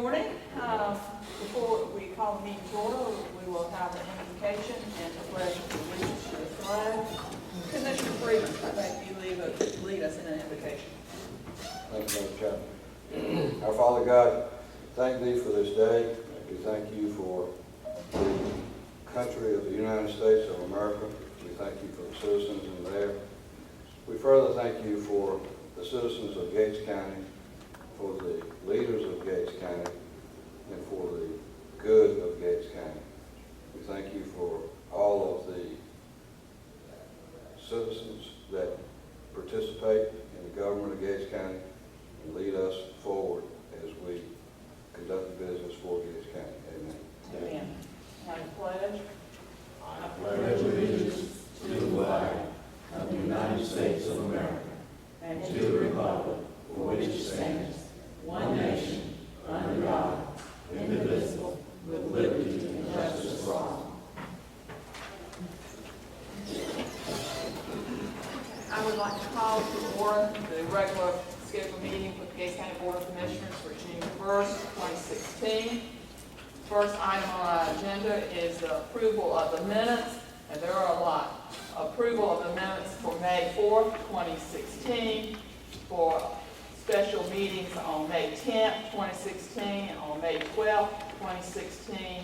morning. Before we call the meeting to order, we will have an invocation and a pledge of allegiance to the flag. Commissioner Freeman, I think you lead us in an invocation. Thank you, Madam Chairman. Our Father God, thank Thee for this day. We thank You for the country of the United States of America. We thank You for the citizens in there. We further thank You for the citizens of Gates County, for the leaders of Gates County, and for the good of Gates County. We thank You for all of the citizens that participate in the government of Gates County and lead us forward as we conduct business for Gates County. Amen. Amen. I pledge. I pledge allegiance to the flag of the United States of America and to the republic for which it stands, one nation, under God, indivisible, with liberty and justice for all. I would like to call to order the regular scheduled meeting with the Gates County Board of Commissioners for June 1st, 2016. First item on our agenda is the approval of the minutes, and there are a lot. Approval of the minutes for May 4th, 2016, for special meetings on May 10th, 2016, on May 12th, 2016,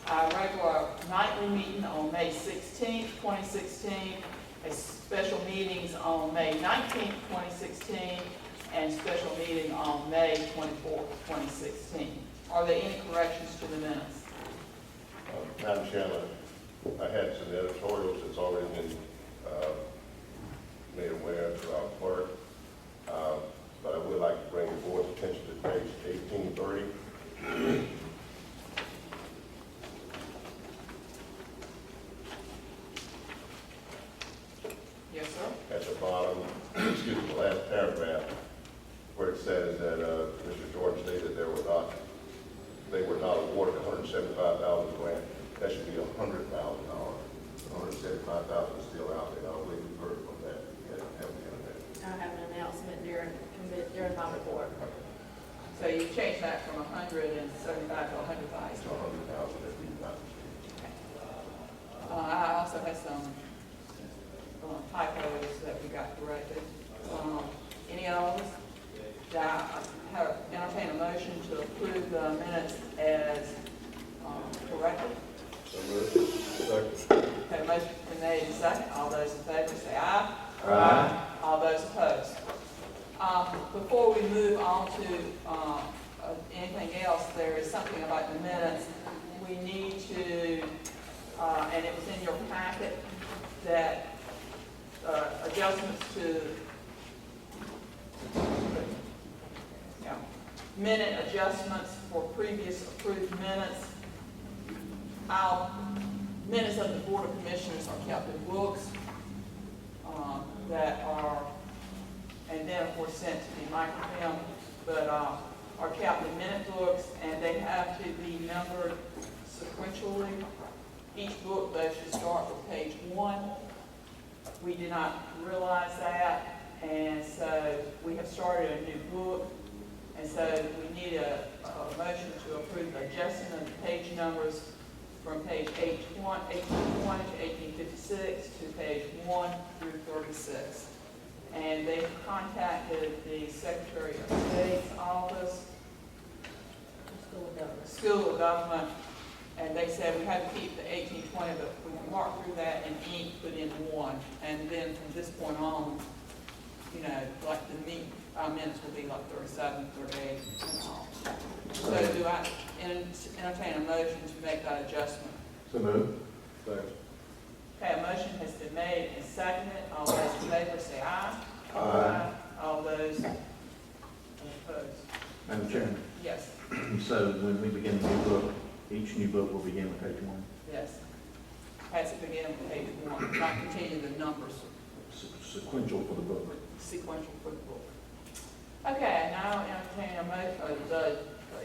our regular nightly meeting on May 16th, 2016, a special meetings on May 19th, 2016, and special meeting on May 24th, 2016. Are there any corrections to the minutes? Madam Chairman, I had some editorials that's already been made aware to our clerk, but I would like to bring the board's attention to page 1830. Yes, sir. At the bottom, excuse me, the last paragraph, where it says that Mr. Jordan stated they were not awarded $175,000 grant. That should be $100,000. $175,000 is still out there. I don't believe we've heard from that yet. I have an announcement during my report. So you changed that from 175 to 100,000. It's $100,000 that we've not received. I also had some typos that we got corrected. Any others? Yeah, I have entertained a motion to approve the minutes as corrected. So moved. Second. Okay, motion been made and second. All those in favor say aye. Aye. All those opposed. Before we move on to anything else, there is something about the minutes. We need to, and it was in your packet, that adjustments to minute adjustments for previous approved minutes. Our minutes of the Board of Commissioners are kept in books that are, and then of course sent to the microfilm, but are kept in minute books, and they have to be numbered sequentially. Each book, they should start with page 1. We did not realize that, and so we have started a new book, and so we need a motion to approve the adjustment of the page numbers from page 1820 to 1856 to page 1 through 36. And they've contacted the Secretary of State's office, School of Government, and they said we have to keep the 1820, but we can mark through that and ink put in 1. And then from this point on, you know, like our minutes will be like 37, 38, and all. So do I entertain a motion to make that adjustment? So moved. Second. Okay, a motion has been made and seconded. All those in favor say aye. Aye. All those opposed? Madam Chairman, Yes, so when we begin the new book, each new book will begin with page 1. yes. Has to begin with page 1, not continue the numbers, Sequential for the book. sequential for the book. Okay, now entertain a motion,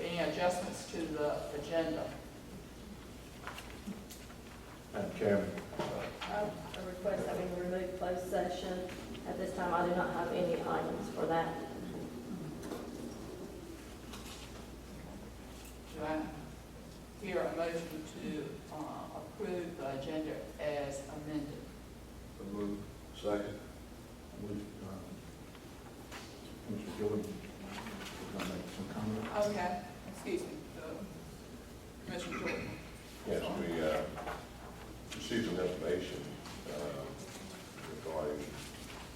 any adjustments to the agenda? Madam Chairman, A request that we remove closed session. At this time, I do not have any items for that. Do I hear a motion to approve the agenda as amended? So moved. Second. Would, Mr. Jordan, would like to make some comment? Okay, excuse me, Commissioner Jordan. Yes, we received some information regarding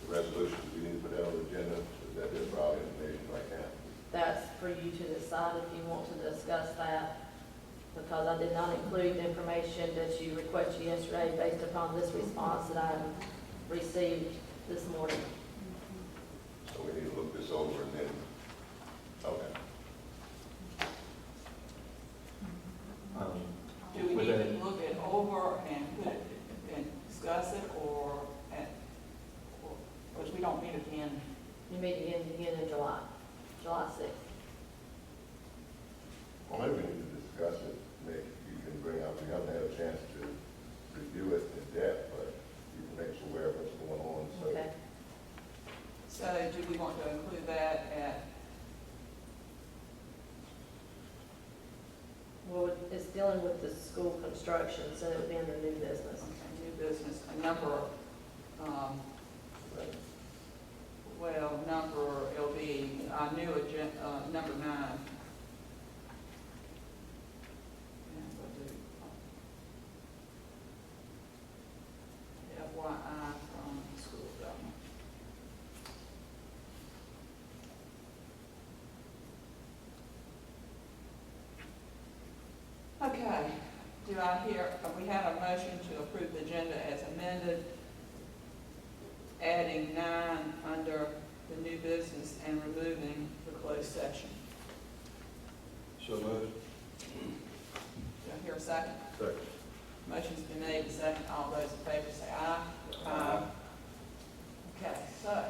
the resolutions. We need to put that on the agenda. Is that just for our information right now? That's for you to decide if you want to discuss that, because I did not include the information that you requested yesterday based upon this response that I received this morning. So we need to look this over and then, okay. Do we need to look it over and put it, and discuss it, or, because we don't meet again? You meet again in July 6th. Well, maybe we need to discuss it. Nick, you can bring up, we haven't had a chance to review it in depth, but you can make us aware of what's going on, so. Okay. So do we want to include that at, Well, it's dealing with the school construction, so it would be under new business. okay, new business, a number, it'll be our new agenda, number 9. And we'll do FYI from school government. Okay, do I hear, we have a motion to approve the agenda as amended, adding 9 under the new business and removing the closed session. So moved. Do I hear a second? Second. Motion's been made, and second. All those in favor say aye. Aye. Okay, so,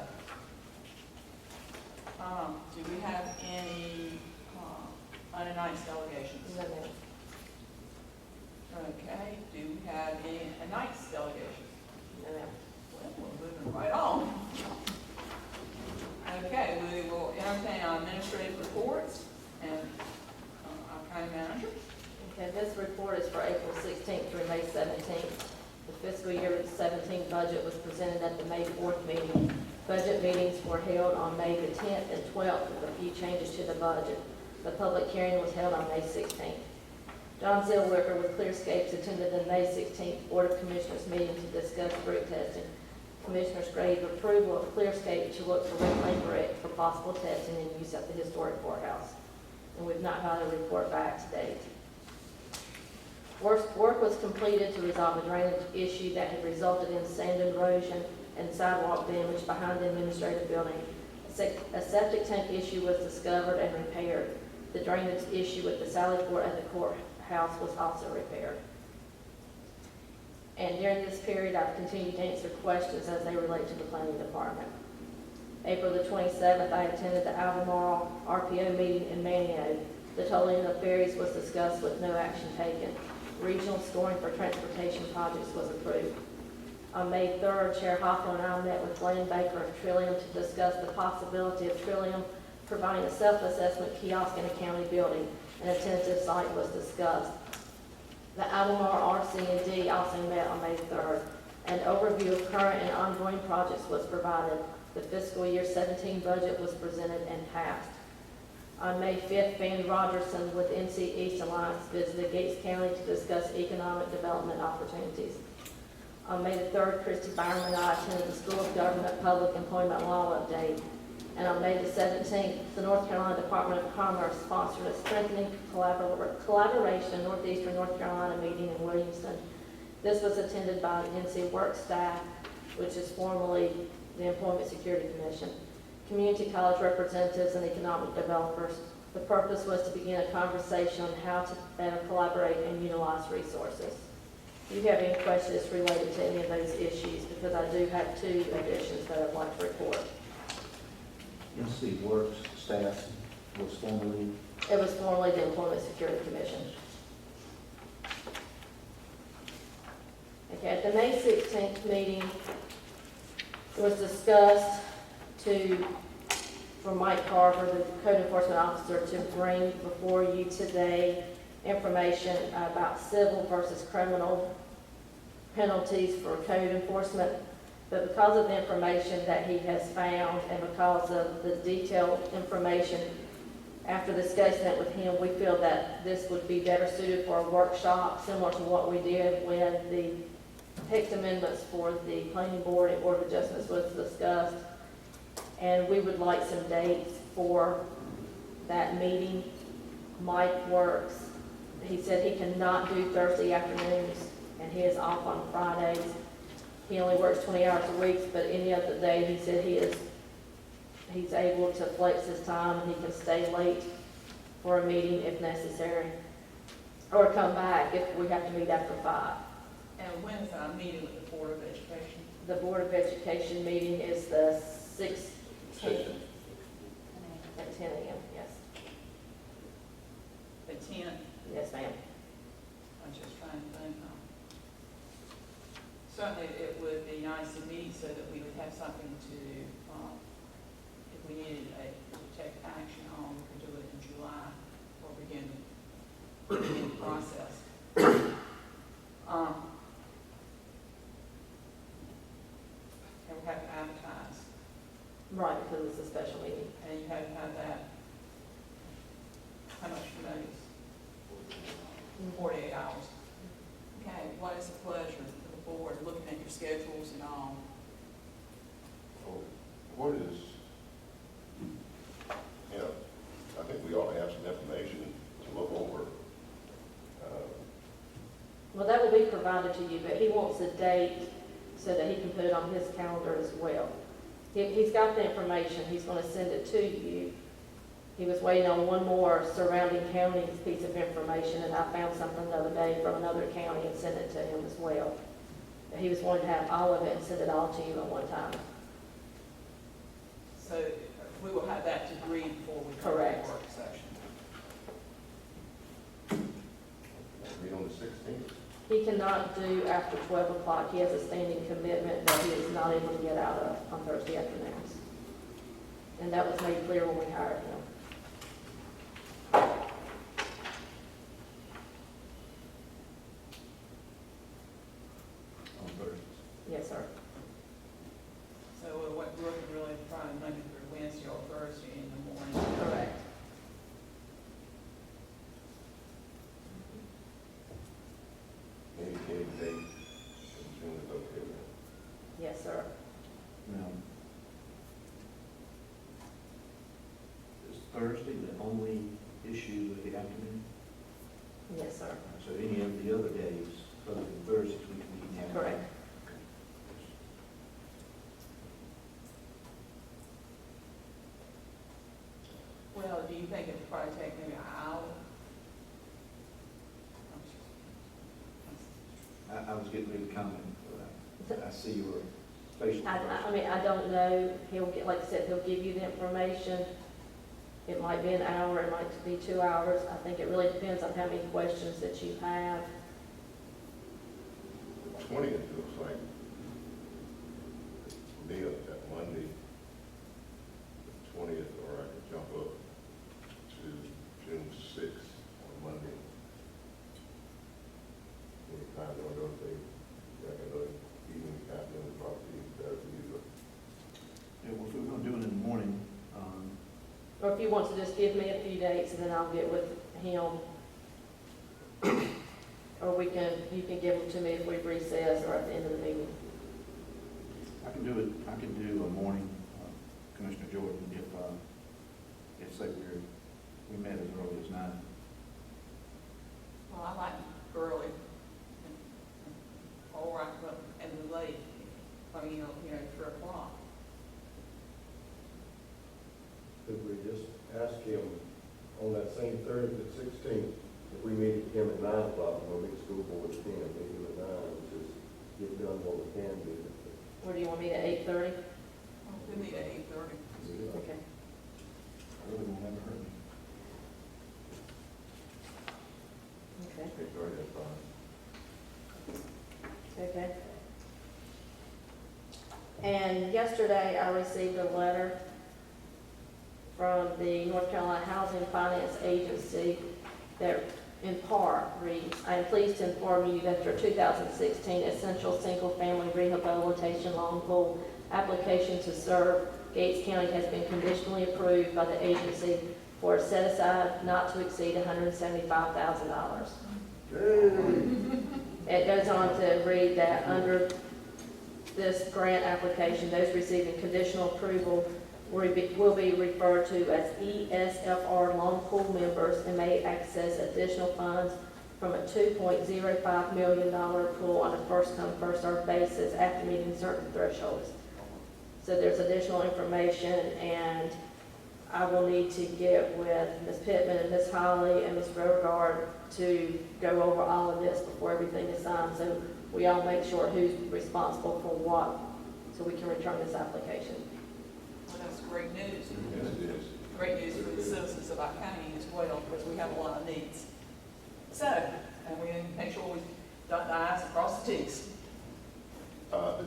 do we have any unannounced delegations? No, ma'am. Okay, do we have any announced delegations? No, ma'am. Well, we're moving right on. Okay, we will entertain our administrative reports and our county manager. Okay, this report is for April 16th through May 17th. The fiscal year 17 budget was presented at the May 4th meeting. Budget meetings were held on May the 10th and 12th with a few changes to the budget. The public hearing was held on May 16th. John Zellweger with Clearscapes attended the May 16th Board of Commissioners meeting to discuss brick testing. Commissioners gave approval of Clearscape to look for reclaimed brick for possible testing and use at the historic courthouse. And we've not got a report back to date. Work was completed to resolve a drainage issue that had resulted in sand erosion and sidewalk damage behind the administrative building. A septic tank issue was discovered and repaired. The drainage issue with the Sally Port at the courthouse was also repaired. And during this period, I've continued to answer questions as they relate to the planning department. April the 27th, I attended the Albemarle RPO meeting in Manio. The tolling of ferries was discussed with no action taken. Regional scoring for transportation projects was approved. On May 3rd, Chair Hoffman and I met with Glenn Baker of Trillium to discuss the possibility of Trillium providing a self-assessment kiosk in a county building, and a tentative site was discussed. The Albemarle RC&D also met on May 3rd. An overview of current and ongoing projects was provided. The fiscal year 17 budget was presented and passed. On May 5th, Van Rogerson with NC East Alliance visited Gates County to discuss economic development opportunities. On May the 3rd, Christy Byron and I attended the School of Government Public Employment Law update. And on May the 17th, the North Carolina Department of Commerce sponsored a strengthening collaboration in Northeastern North Carolina meeting in Williamston. This was attended by the NC Work staff, which is formerly the Employment Security Commission, community college representatives, and economic developers. The purpose was to begin a conversation on how to better collaborate and utilize resources. Do you have any questions related to any of those issues? Because I do have 2 additions that I'd like to report. NC Works staff was formerly, It was formerly the Employment Security Commission. Okay, at the May 16th meeting, it was discussed to for Mike Carver, the code enforcement officer, to bring before you today information about civil versus criminal penalties for code enforcement. But because of the information that he has found and because of the detailed information after discussing it with him, we feel that this would be better suited for a workshop, similar to what we did when the text amendments for the planning board and board of adjustments was discussed. And we would like some dates for that meeting. Mike works, he said he cannot do Thursday afternoons, and he is off on Fridays. He only works 20 hours a week, but any other day, he said he's able to flex his time, and he can stay late for a meeting if necessary, or come back if we have to meet after 5. And when is our meeting with the Board of Education? The Board of Education meeting is the 16th at 10 a.m., yes. The 10th? Yes, ma'am. I'm just trying to think. Certainly, it would be nice to meet so that we would have something to, if we needed to take action on, we could do it in July or begin the process. And we have to advertise, Right, because it's a special meeting. and you have to have that, how much notice? 48 hours. Okay, what is the pleasure of the board, looking at your schedules and all? What is, you know, I think we ought to have some information to look over. Well, that will be provided to you, but he wants a date so that he can put it on his calendar as well. He's got the information, he's going to send it to you. He was waiting on one more surrounding counties piece of information, and I found something the other day from another county and sent it to him as well. He was wanting to have all of it and send it all to you at one time. So we will have that degree before we go to the Correct. work session. Meet on the 16th. He cannot do after 12 o'clock. He has a standing commitment that he is not able to get out of on Thursday afternoons. And that was made clear when we hired him. On Thursdays. Yes, sir. So we're looking really probably Monday through Wednesday or Thursday in the morning. Correct. Maybe any date in June is okay with me. Yes, sir. Now, is Thursday the only issue with the afternoon? Yes, sir. So any of the other days, other than Thursdays, we can meet in the afternoon? Correct. Well, do you think it would probably take maybe an hour? I was getting ready to comment, but I see your facial I expression. mean, I don't know. He'll get, like I said, he'll give you the information. It might be an hour, it might be 2 hours. I think it really depends on how many questions that you have. 20th looks like, for me, that Monday, the 20th, or I could jump up to June 6th on Monday. Any time on those days, I can know evening, afternoon is probably better for you, but Yeah, well, if we're gonna do it in the morning, Or if you want to just give me a few dates and then I'll get with him. Or you can give them to me if we recess or at the end of the meeting. I can do a morning, Commissioner Jordan, if say we met as early as 9. Well, I like early, or and late, or, 3 o'clock. Could we just ask him on that same Thursday, the 16th, if we meet him at 9 o'clock, we'll meet school board at 10, meet him at 9, just get done what we can do. Or do you want me at 8:30? We meet at 8:30. Okay. I really won't have it hurt me. Okay. it's already that's fine. Okay. And yesterday I received a letter from the North Carolina Housing Finance Agency that in part reads, I am pleased to inform you that your 2016 Essential Single Family Rehabilitation Long Pool application to serve Gates County has been conditionally approved by the agency for a set aside not to exceed $175,000. It goes on to read that under this grant application, those receiving conditional approval will be referred to as ESFR Long Pool members and may access additional funds from a $2.05 million pool on a first-come, first-served basis after meeting certain thresholds. So there's additional information, and I will need to get with Ms. Pittman and Ms. Holly and Ms. Beauregard to go over all of this before everything is signed, so we all make sure who's responsible for what, so we can return this application. Well, that's great news. Yes, it is. Great news for the citizens of our county as well, because we have a lot of needs. So, and we make sure we dot the i's and cross the t's. Is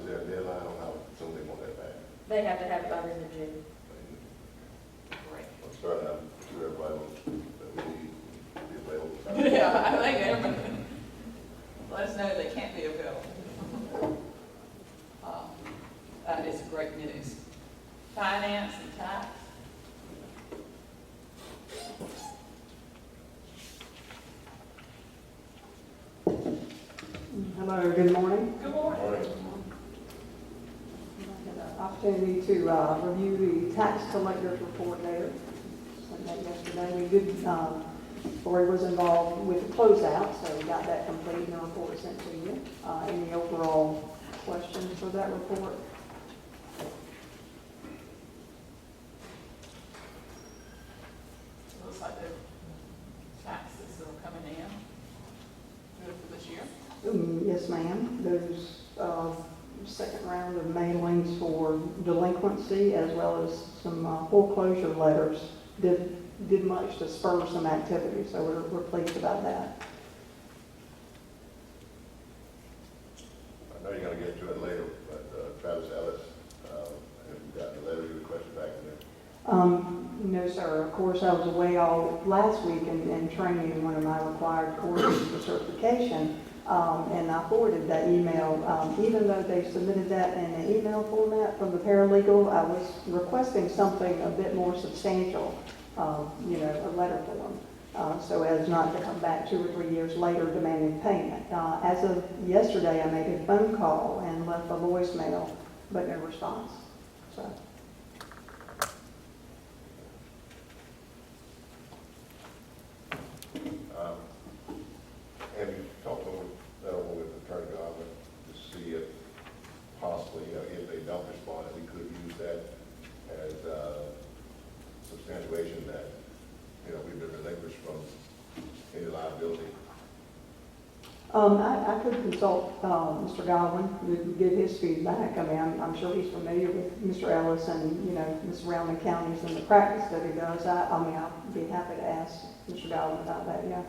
there a deadline on how soon they want that back? They have to have it by the end of June. Great. Let's start out to everybody that we need to be available. Yeah, I think everybody, let us know they can't be available. That is great news. Finance and tax. Hello, good morning. Good morning. Morning. I had an opportunity to review the tax collector's report there. Sent that yesterday. We did, Lori was involved with the closeout, so we got that complete and the report sent to you. Any overall questions for that report? Looks like the taxes are coming in. Good for this year. Yes, ma'am. Those second round of mailings for delinquency as well as some foreclosure letters did much to spur some activity, so we're pleased about that. I know you're gonna get to it later, but Travis Ellis, have you gotten the letter you requested back in there? No, sir. Of course, I was away all last week and training in one of my required courses for certification, and I forwarded that email. Even though they submitted that in an email format from the paralegal, I was requesting something a bit more substantial, a letter form, so as not to come back 2 or 3 years later demanding payment. As of yesterday, I made a phone call and left a voicemail, but no response. So. Have you talked with Attorney Godwin to see if possibly, if they don't respond, that we could use that as substantiation that, we've been relinquished from any liability? I could consult Mr. Godwin to get his feedback. I mean, I'm sure he's familiar with Mr. Ellis and, the surrounding counties and the practice that he does. I'd be happy to ask Mr. Godwin about that, yeah.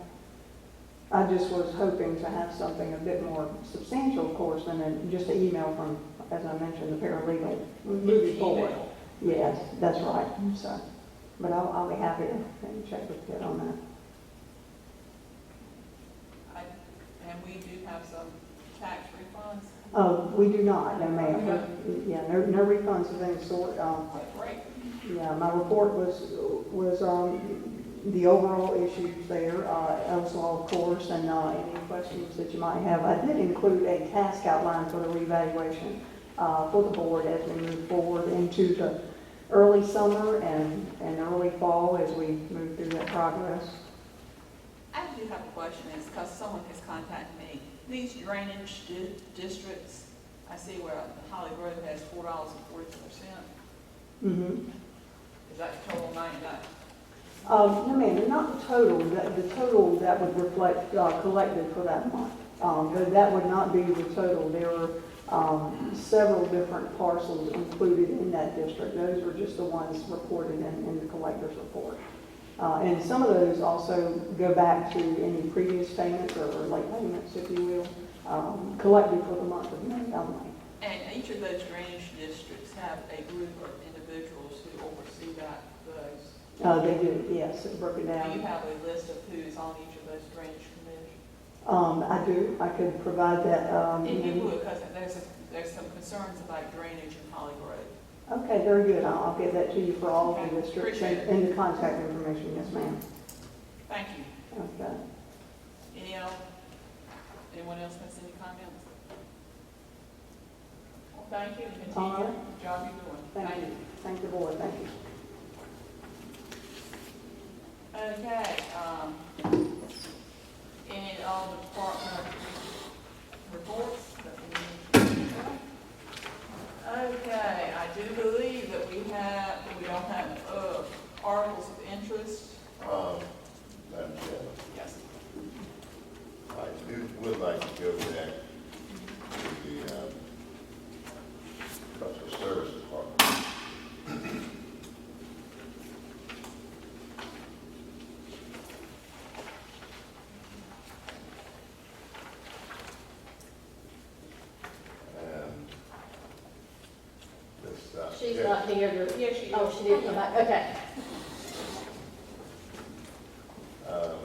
I just was hoping to have something a bit more substantial, of course, than just an email from, as I mentioned, the paralegal moving forward. Email. Yes, that's right. So, but I'll be happy to check with Pitt on that. And we do have some tax refunds. We do not, no ma'am. Yeah, no refunds of any sort. Great. Yeah, my report was the overall issues there, also, of course, and any questions that you might have. I did include a task outline for the reevaluation for the board as we move forward into the early summer and early fall as we move through that progress. I do have a question, is because someone has contacted me. These drainage districts, I see where Holly Grove has $4.42. Mm-hmm. Is that total amount that? No, ma'am, they're not the total. The total that would reflect collected for that month. That would not be the total. There were several different parcels included in that district. Those were just the ones reported in the collector's report. And some of those also go back to any previous payments or late payments, if you will, collected for the month of May only. And each of those drainage districts have a group of individuals who oversee those. They do, yes, it's broken Do you down. have a list of who's on each of those drainage committees? I do, I could provide that. If you would, because there's some concerns about drainage in Holly Grove. Okay, very good. I'll get that to you for all of Okay, the districts appreciate it. and the contact information, yes, ma'am. Thank you. Okay. Anyone else has any comments? Well, thank you, and All continue right. the job you're doing. Thank you. Thank the board, thank you. Okay, any other department reports that we need to? Okay, I do believe that we don't have, articles of interest. Madam Chairman, Yes. I would like to go back to the, customer service department. And this, She's yeah. not here to, Yes, she is. oh, she did come back, okay. Um,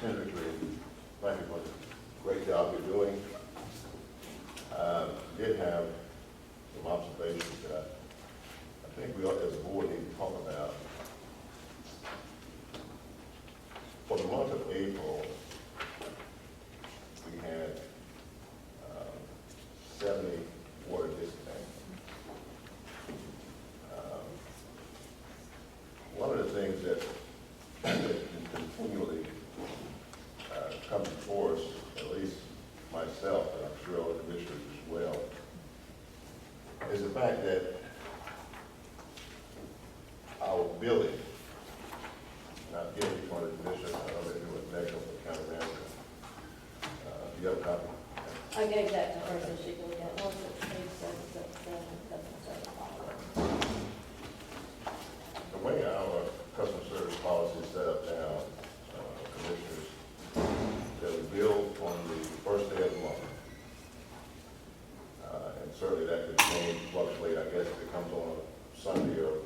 Senator Green, thank you for the great job you're doing. Did have some observations that I think we ought, as a board, need to talk about. For the month of April, we had 70 water disconnects. One of the things that continually comes before us, at least myself, and I'm sure other commissioners as well, is the fact that our billing, and I've given each one of the commissioners, I know they do it next with the county manager. Do you have a copy? I gave that to her so she can look at it. Once it's paid, customer service policy. The way our customer service policy is set up now, commissioners, that we bill on the first day of the month. And certainly that could change, fluctuate, I guess, if it comes on a Sunday or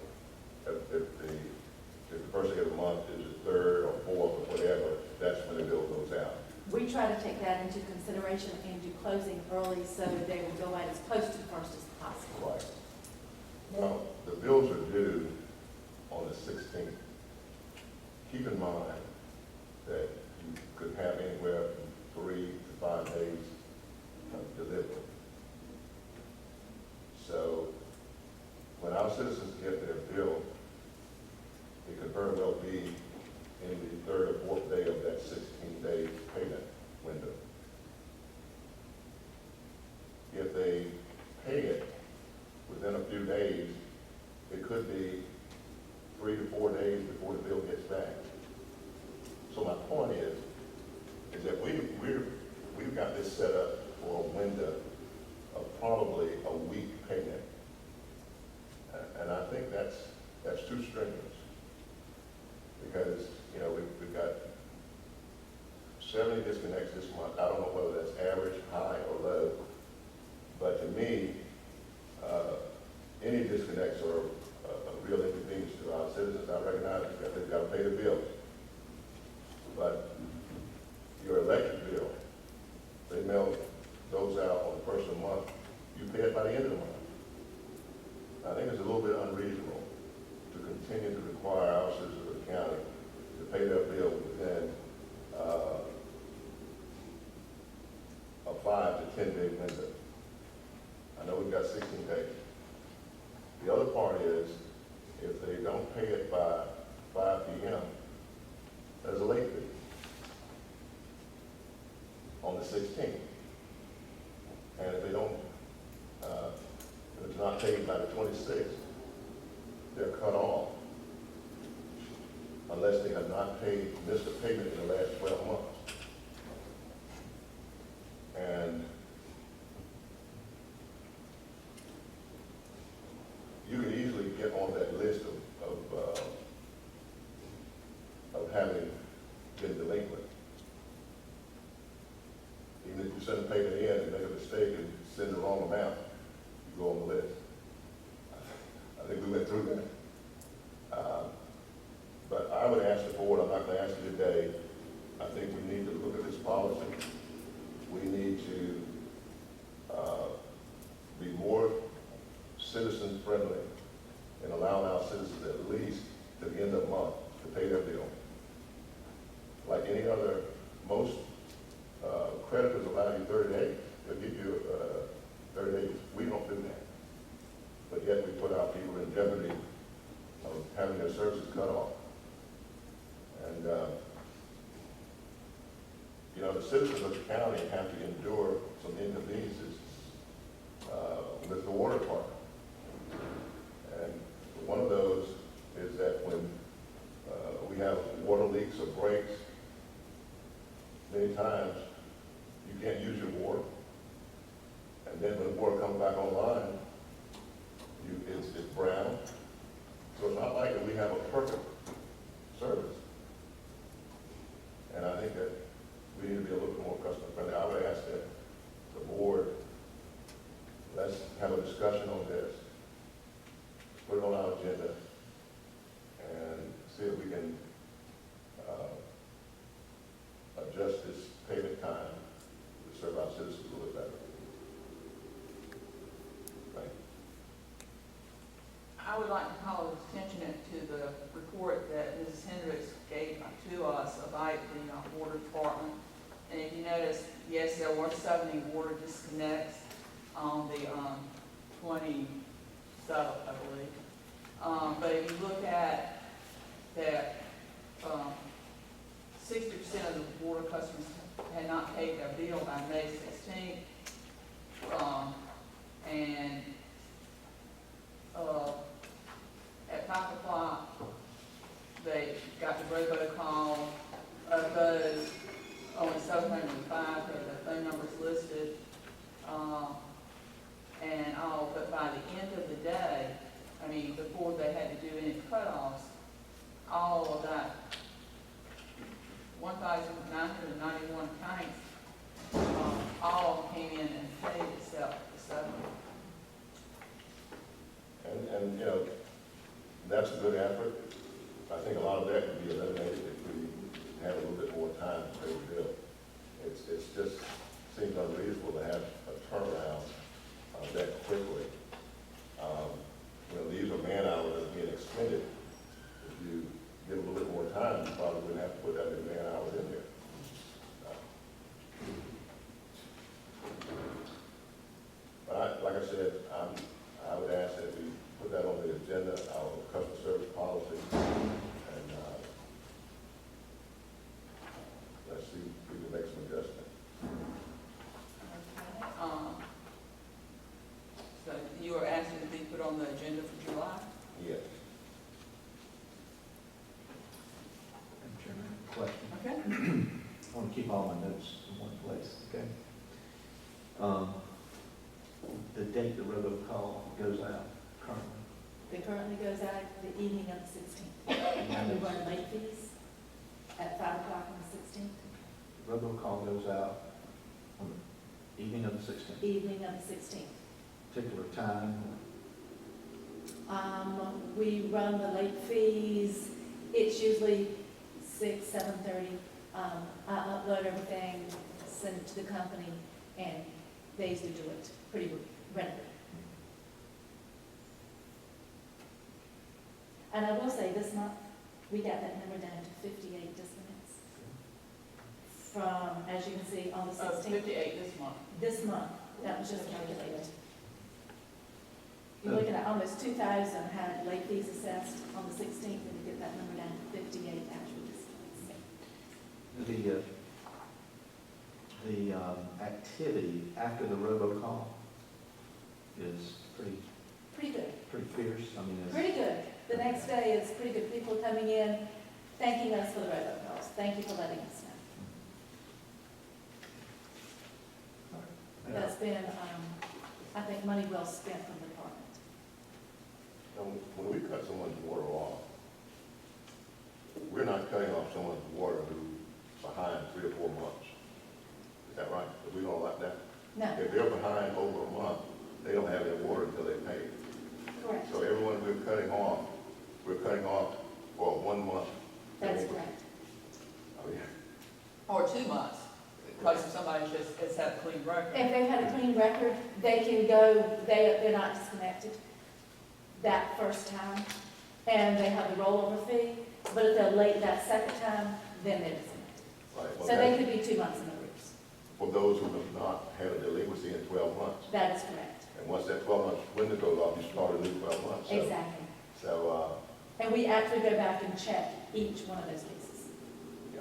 if the first day of the month is the third or fourth or whatever, that's when the bill goes out. We try to take that into consideration and do closing early so they will go out as close to the first as possible. Right. Now, the bills are due on the 16th. Keep in mind that you could have anywhere from 3 to 5 days of delivery. So when our citizens get their bill, it could very well be in the third or fourth day of that 16-day payment window. If they pay it within a few days, it could be 3 to 4 days before the bill gets back. So my point is that we've got this set up for a window of probably a week payment. And I think that's too strenuous. Because, you know, we've got 70 disconnects this month. I don't know whether that's average, high, or low. But to me, any disconnects are a real inconvenience to our citizens. I recognize that they've got to pay the bills. But your electric bill, they mail those out on the first of the month. You pay it by the end of the month. I think it's a little bit unreasonable to continue to require our citizens of the county to pay their bill within a 5 to 10 day window. I know we've got 16 days. The other part is, if they don't pay it by 5 p.m., there's a late fee on the 16th. And if they don't, if it's not paid by the 26th, they're cut off unless they have not missed a payment in the last 12 months. And you can easily get on that list of the end of the month to pay their bill. Like any other, most creditors allow you 30 days. They'll give you 30 days. We don't do that. But yet we put our people in jeopardy of having their services cut off. And, you know, the citizens of the county have to endure some inconveniences with the water department. And one of those is that when we have water leaks or breaks, many times you can't use your water. And then when the water comes back online, it's brown. So it's not like that we have a perfect service. And I think that we need to be a little bit more customer friendly. I would ask that the board, let's have a discussion on this, put it on our agenda, and see if we can adjust this payment time to serve our citizens a little better. Thank you. I would like to call attention to the report that Mrs. Hendricks gave to us about the water department. And if you notice, yes, there were 70 water disconnects on the 27th, I believe. But if you look at that, 60% of the water customers had not paid their bill by May 16th. And at 5 o'clock, they got the robocall. Of those, only 705 had their phone numbers listed. And all, but by the end of the day, I mean, before they had to do any cutoffs, all of that 1,991 accounts, all came in and paid except the 7. And you know, that's a good effort. I think a lot of that could be eliminated if we had a little bit more time to pay the bill. It's just seems unreasonable to have a turnaround that quickly. You know, these are man hours that are being expended. If you give a little bit more time, you probably wouldn't have to put that many man hours in there. But like I said, I would ask that we put that on the agenda, our customer service policy, and let's see if we can make some adjustments. Okay. So you are asking to be put on the agenda for July? Yes. Madam Chairman, question. Okay. I want to keep all my notes in one place, okay? The date the robocall goes out currently. It currently goes out the evening of the 16th. And We it's- run late fees at 5 o'clock on the 16th, Robocall goes out on the evening of the 16th. evening of the 16th. Particular time, We run the late fees, it's usually 6, 7:30. I upload everything, send it to the company, and they usually do it pretty readily. And I will say, this month, we got that number down to 58 disconnects. From, as you can see, on the 16th. 58 this month. This month, that was just calculated. You're looking at almost 2,000 had late fees assessed on the 16th, and you get that number down to 58 actual disconnects. the activity after the robocall is Pretty good, pretty fierce. I mean, it's. pretty good. The next day is pretty good. People coming in, thanking us for the robocalls. Thank you for letting us know. That's been, I think, money well spent from the department. Now, when we cut someone's water off, we're not cutting off someone's water who's behind 3 or 4 months. Is that right? We don't like that? No, If they're behind over a month, they don't have their water until they pay. correct. So everyone we're cutting off for 1 month. That's correct. I mean, Or 2 months, because if somebody just has had a clean record. If they had a clean record, they can go, they're not disconnected that first time. and they have the rollover fee, but if they're late that second time, then they're disconnected. Right, So well, they that, could be 2 months in arrears. for those who have not had a delinquency in 12 months. That is correct. And once that 12 months window goes off, you start a new 12 months. So, Exactly. So, And we actually go back and check each one of those leases. yeah.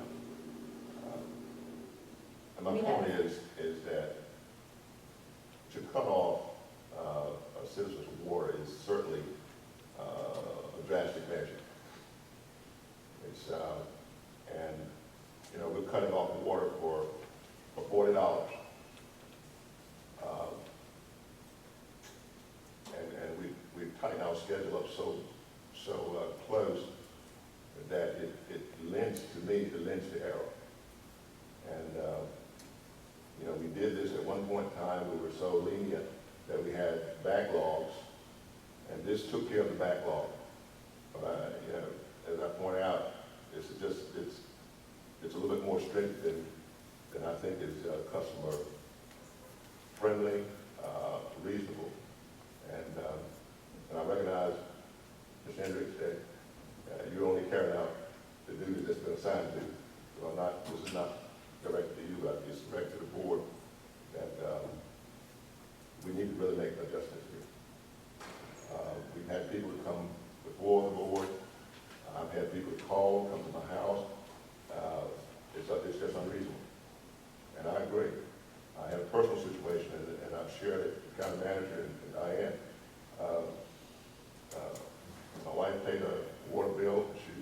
And my We point have- is that to cut off a citizen's water is certainly a drastic measure. It's, and, you know, we're cutting off the water for $40. And we've tightened our schedule up so close that it lends to me, it lends to error. And, you know, we did this at one point in time, we were so lenient that we had backlogs, and this took care of the backlog. You know, as I point out, it's a little bit more strict than I think is customer friendly, reasonable. And I recognize, Ms. Hendricks, that you're only carrying out the duty that's been assigned to you. So this is not directed to you, but it's directed to the board that we need to really make an adjustment here. We've had people who come before the board. I've had people call, come to my house. It's just unreasonable. And I agree. I had a personal situation, and I've shared it with the county manager and Diane. My wife paid a water bill. She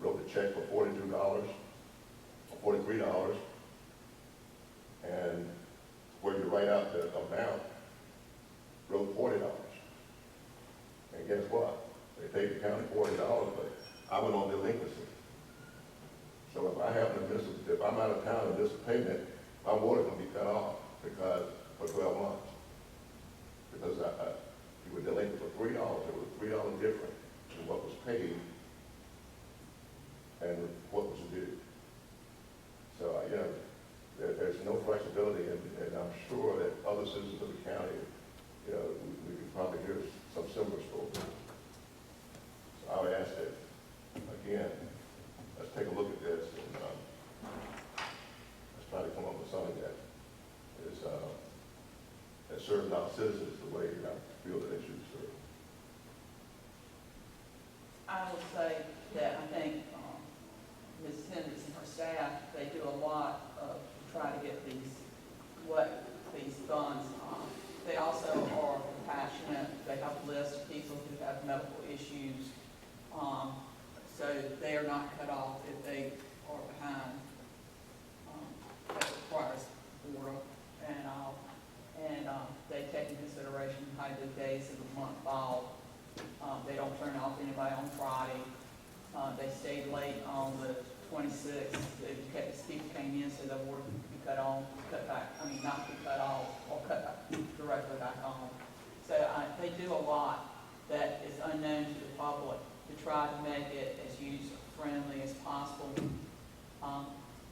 wrote a check for $42 or $43, and where you write out the amount, wrote $40. And guess what? They paid the county $40, but I went on delinquency. So if I happen to if I'm out of town and miss a payment, my water can be cut off for 12 months. Because you were delinquent for $3. It was $3 different in what was paid and what was due. So, you know, there's no flexibility, and I'm sure that other citizens of the county, you know, we could probably hear some similar stories. So I would ask that, again, let's take a look at this, and let's try to come up with something that is that serves our citizens the way I feel that they should serve. I would say that I think Ms. Hendricks and her staff, they do a lot of try to get these funds. They also are compassionate. They have a list of people who have medical issues, so they are not cut off if they are behind. That requires water, and they take into consideration how the days of the month fall. They don't turn off anybody on Friday. They stayed late on the 26th. People came in, so the water could be not be cut off, or cut back, directly back on. So they do a lot that is unknown to the public to try to make it as user-friendly as possible.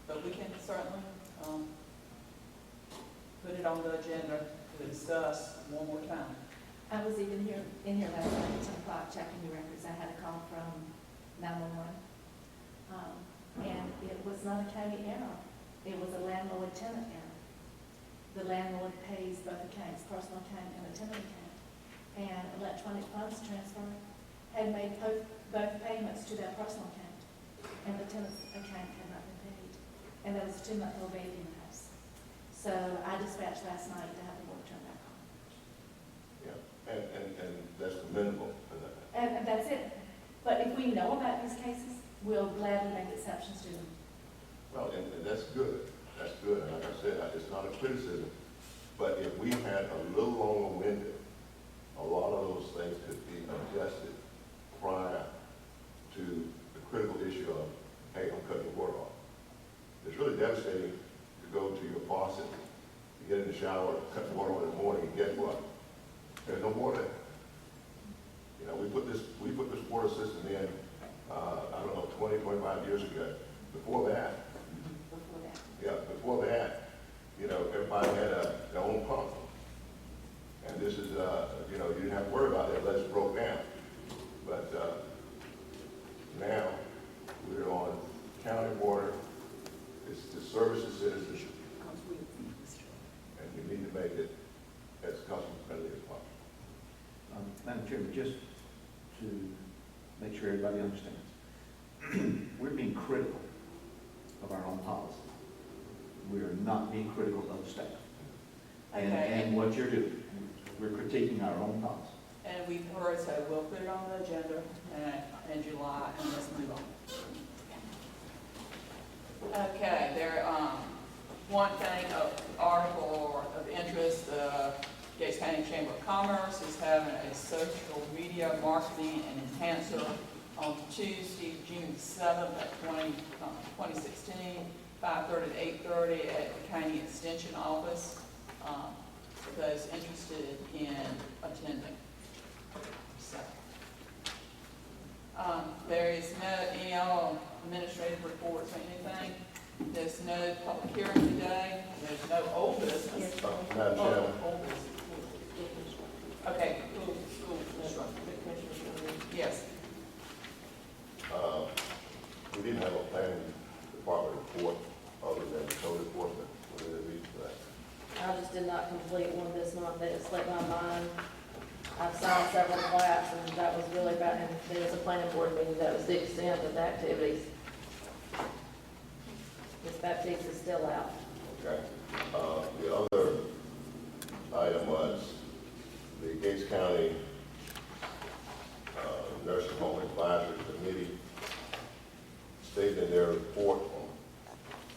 But we can certainly put it on the agenda to discuss one more time. I was even in here last night at 10 o'clock checking the records. I had a call from 911. And it was not a county error. It was a landlord-tenant error. The landlord pays both accounts, personal account and a tenant account. And electronic funds transfer had made both payments to their personal account. And the tenant's account had not been paid. And there was a 2-month-old baby in the house. So I dispatched last night to have the water turned back on. Yeah, and that's commendable. And that's it. But if we know about these cases, we'll gladly make exceptions to them. Well, and that's good. That's good. And like I said, it's not a criticism. But if we had a little longer window, a lot of those things could be adjusted prior to the critical issue of, hey, I'm cutting the water off. It's really devastating to go to your faucet, to get in the shower, cut the water on in the morning, and guess what? There's no water. You know, we put this water system in, I don't know, 20, 25 years ago. Before that, you know, everybody had their own pump. And this is, you know, you didn't have to worry about that unless it broke down. But just to make sure everybody understands. We're being critical of our own policy. We are not being critical of the staff. Okay. And what you're doing, we're critiquing our own policy. And we've heard, so we'll put it on the agenda in July, and let's move on. Okay, there, one thing, article of interest, Gates County Chamber of Commerce is having a social media marketing and enhancer on Tuesday, June 7th at 2016, 5:30 to 8:30 at the county extension office, for those interested in attending. So, there is no administrative reports or anything. There's no public hearing today. There's no old business. Madam Chairman, Old business. Okay, school construction. Yes. we didn't have a planning department report other than code enforcement. What did it read for that? I just did not complete one this month, it slipped my mind. I've signed several plats, and that was really about, and there was a planning board meeting, that was the extent of the activities. Ms. Baptiste is still out. Okay. The other item was the Gates County Nursing Home Advisory Committee stated in their report on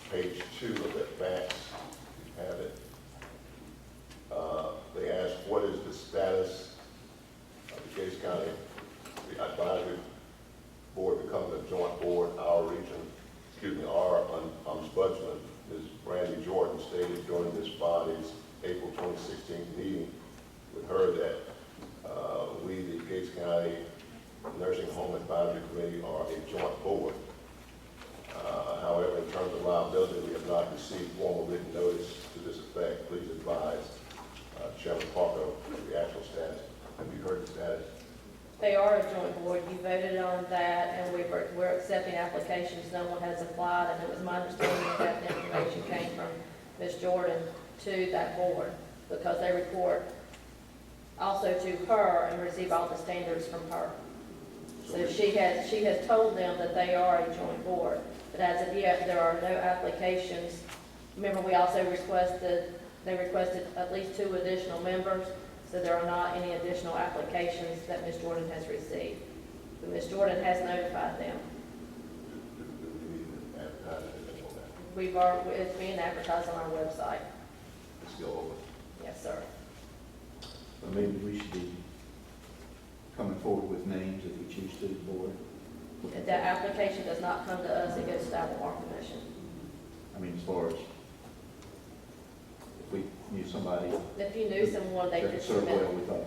page 2 of that fax, you have it. They asked, what is the status of the Gates County Advisory Board becoming a joint board? Our ombudsman, Ms. Brandy Jordan, stated during this body's April 2016 meeting with her that we, the Gates County Nursing Home Advisory Committee, are a joint board. However, in terms of liability, we have not received formal written notice to this effect. Please advise Chairman Parker of the actual status. Have you heard the status? They are a joint board, you voted on that, and we're accepting applications, no one has applied, and it was my understanding that the information came from Ms. Jordan to that board, because they report also to her and receive all the standards from her. So she has told them that they are a joint board, but as of yet, there are no applications. Remember, we also they requested at least 2 additional members, so there are not any additional applications that Ms. Jordan has received. But Ms. Jordan has notified them. Do we need to advertise anything on that? It's being advertised on our website. It's still open. Yes, sir. So maybe we should be coming forward with names if we choose to, the board. If that application does not come to us, it goes to the Albemarle Commission. I mean, as far as if we knew somebody If you knew someone, they that could could serve submit. well, we thought.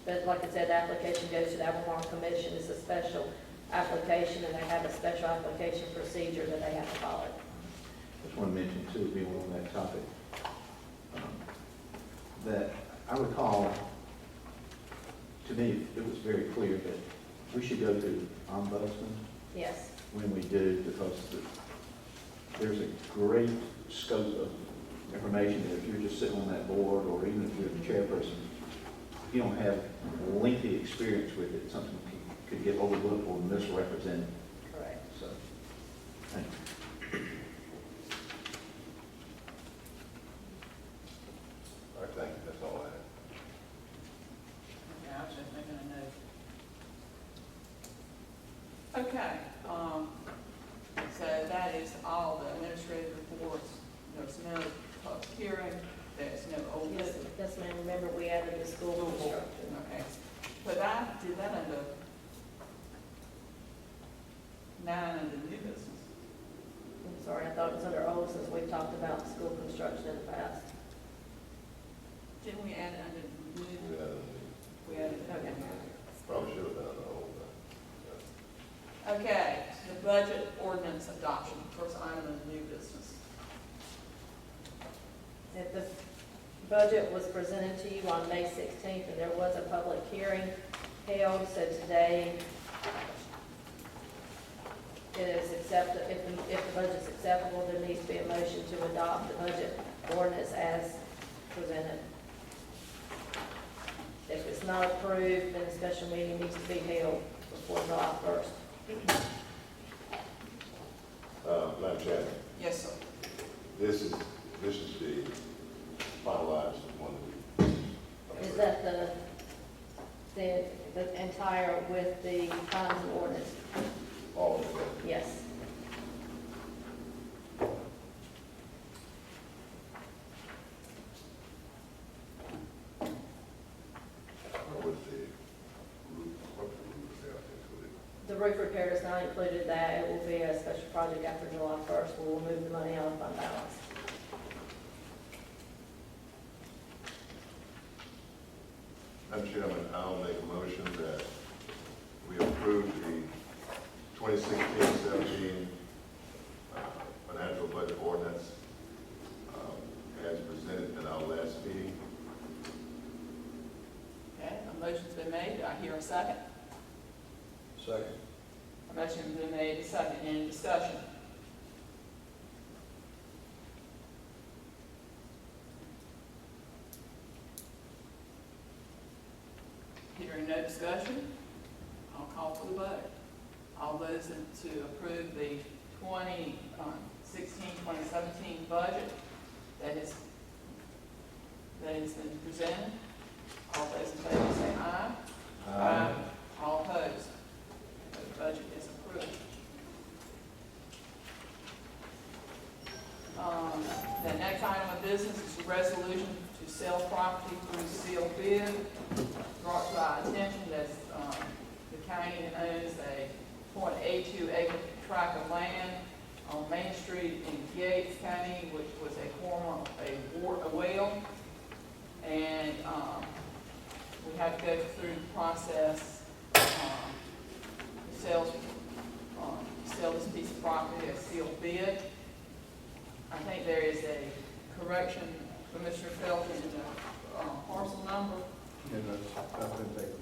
But like I said, the application goes to the Albemarle Commission. It's a special application, and they have a special application procedure that they have to follow. Just want to mention too, being on that topic, that I recall, to me, it was very clear that we should go to ombudsman Yes. when we do, because there's a great scope of information that if you're just sitting on that board, or even if you're the chairperson, if you don't have lengthy experience with it, something could get overlooked or misrepresented. Correct. So, thank you. All right, thank you. That's all I have. Okay, I was just making a note. Okay, so that is all the administrative reports. There's no public hearing, there's no old Yes, business. yes, ma'am. Remember, we added the school construction. Okay, but I did that under 9 under new business. I'm sorry, I thought it was under old, since we've talked about school construction in the past. Didn't we add it under new? Yeah, We added, okay. probably should have been on the whole thing. Okay, the budget ordinance adoption, first item of new business. If the budget was presented to you on May 16th, and there was a public hearing held, so today it is accepted, if the budget's acceptable, there needs to be a motion to adopt the budget ordinance as presented. If it's it's not approved, then a special meeting needs to be held before July 1st. Madam Chairman, Yes, sir. this is the finalized one. Is that the entire with the fines and ordinance? All of it. Yes. Or was the roof, what the roof repair included? The roof repair is not included that. It will be a special project after July 1st. We will move the money out of fund balance. Madam Chairman, I'll make a motion that we approve the 2016-17 financial budget ordinance as presented in our last meeting. Okay, a motion's been made. Do I hear a second? Second. A motion's been made, a second. Any discussion? Hearing no discussion, I'll call for the vote. All those to approve the 2016-2017 budget that has been presented, all those in favor say aye. Aye. All opposed? The budget is approved. The next item of business is a resolution to sell property through sealed bid. Brought to our attention that the county owns a .82 acre tract of land on Main Street in Gates County, which was a former a well. And we have to go through the process to sell this piece of property as sealed bid. I think there is a correction for Mr. Felton in the parcel number. And that's been taken care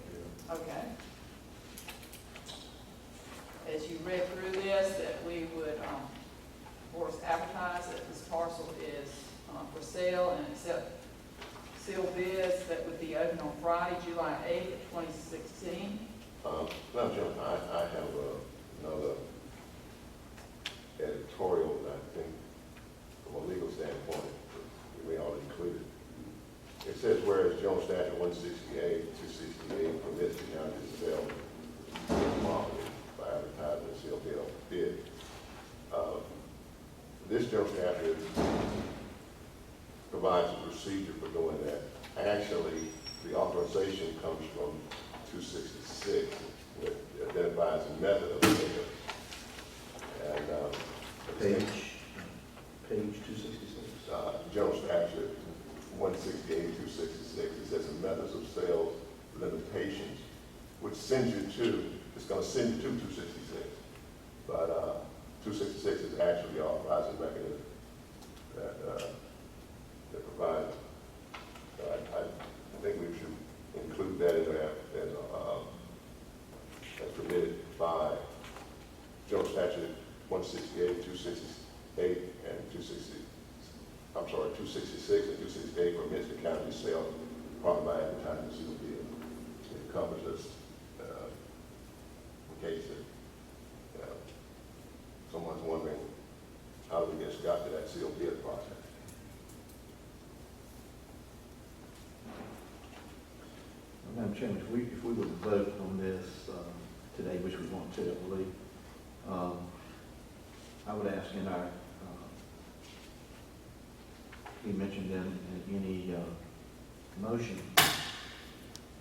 of. Okay. As you read through this, that we would, of course, advertise that this parcel is for sale and accept sealed bids that would be open on Friday, July 8th, 2016. Madam Chairman, I have another editorial that I think, from a legal standpoint, we ought to include it. It says, whereas General Statute 168, 268 permits the county to sell property by advertising a sealed bid. This general statute provides a procedure for doing that. Actually, the authorization comes from 266, which identifies a method of sale. And Page 266. General Statute 168, 266, it says the methods of sales limitations, which sends you to, it's going to send you to 266. But 266 is actually the authorizing mechanism that provides. I think we should include that in there as permitted by General Statute 168, 268, and 266 and 268 permits the county to sell property by advertising sealed bid. It covers us in case that someone's wondering how we just got to that sealed bid process. Madam Chairman, if we would vote on this today, which we want to, I believe, I would ask in our, he mentioned in any motion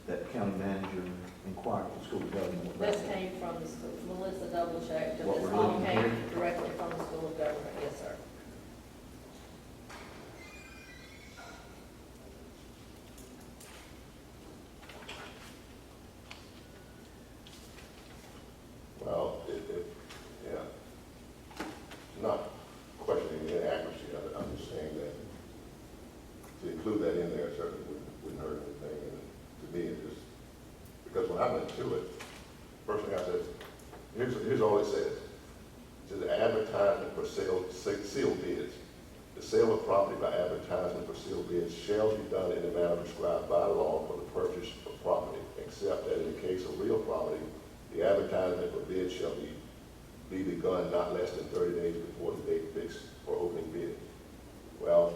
that the county manager inquire with the school of government. about This that. came from the school. Melissa double checked, and What this we're all looking came here? directly from the school of government. Yes, sir. Well, yeah, not questioning the accuracy of it, I'm just saying that to include that in there certainly wouldn't hurt anything, and to me, it just, because when I went to it, first thing I said, here's all it says. It says advertisement for sealed bids. The sale of property by advertisement for sealed bids shall be done in the manner prescribed by law for the purchase of property, except that in the case of real property, the advertisement for bids shall be begun not less than 30 days before the date fixed for opening bid. Well,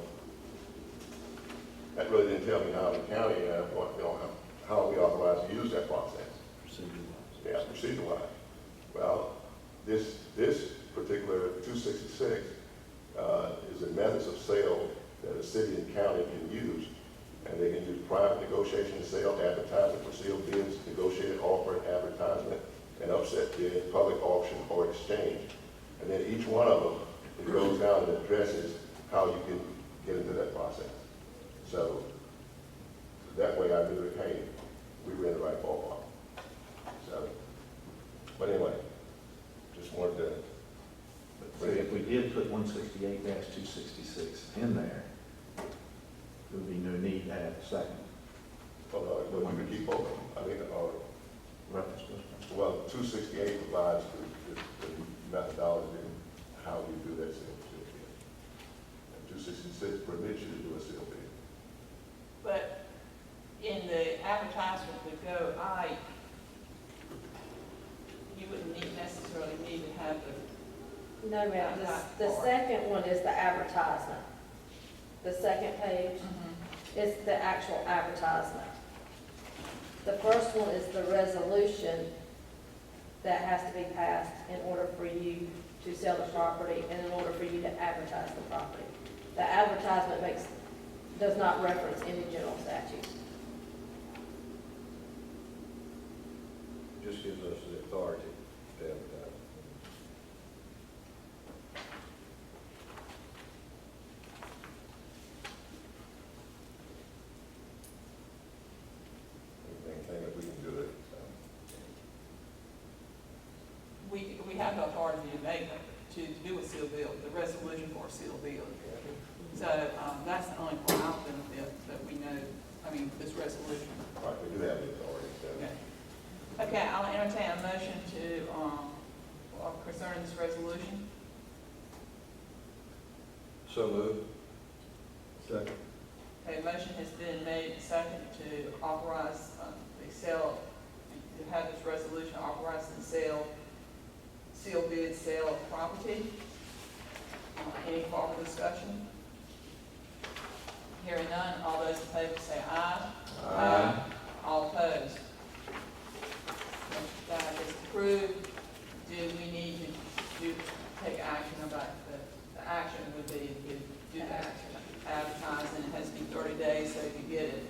that really didn't tell me how the county, how we authorized to use that process. Yeah, procedure-wise. Well, this particular 266 is a methods of sale that a city and county can use, and they can use private negotiation, sale, advertisement for sealed bids, negotiated offer, advertisement, and upset bid, public auction, or exchange. And then each one of them, it goes down and addresses how you can get into that process. So that way I knew that, hey, we were in the right ballpark. So, but anyway, just wanted to. But see, if we did put 168-266 in there, there would be no need to have a second Well, we could keep both of them. I mean, reference. well, 268 provides the methodology and how we do that seal bid. And 266 permits you to do a seal bid. But in the advertisement that go, you wouldn't necessarily need to have the, No, ma'am, the second one is the advertisement. The second page is the actual advertisement. The first one is the resolution that has to be passed in order for you to sell the property and in order for you to advertise the property. The advertisement does not reference any general statute. Just gives us the authority to advertise. Anything that we can do it. we have the authority to make, to do a seal bid, the resolution for a seal bid. So, that's the only part of benefit that we know, I mean, this resolution. Right, we do have the authority. So. Okay. Okay, I'll entertain a motion to, concerning this resolution. So moved. Second. Okay, a motion has been made and second to authorize, the sale, to have this resolution authorizing the sale, seal bid sale of property. Any further discussion? Hearing none, all those in favor say aye. Aye. All opposed? That is approved. Do we need to take action about the action would be to do the action, advertising, it has to be 30 days so you get it.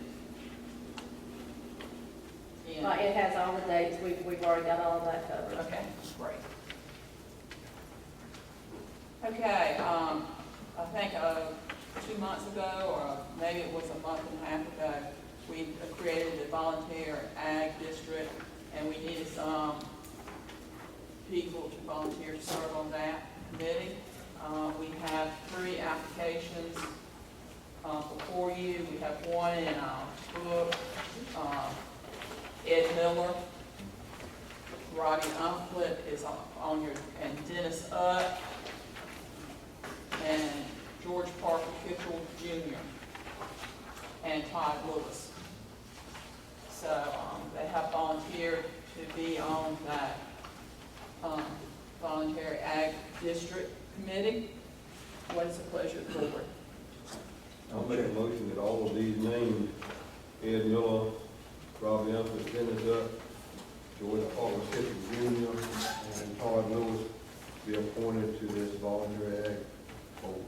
in. It has all the dates, we've already got all of that covered. Okay, great. Okay, I think 2 months ago, or maybe it was a month and a half ago, we created a volunteer ag district, and we needed some people to volunteer to serve on that committee. We have 3 applications before you. We have one in book, Ed Miller, Robbie Umflett is on your, and Dennis Utt, and George Parker Kitchell Jr., and Todd Lewis. So they have volunteered to be on that voluntary ag district committee. What is the pleasure of the board? I'll make a motion that all of these names, Ed Miller, Robbie Humphrey, Dennis Duck, George Parker Kitchell Jr., and Todd Lewis be appointed to this voluntary ag board.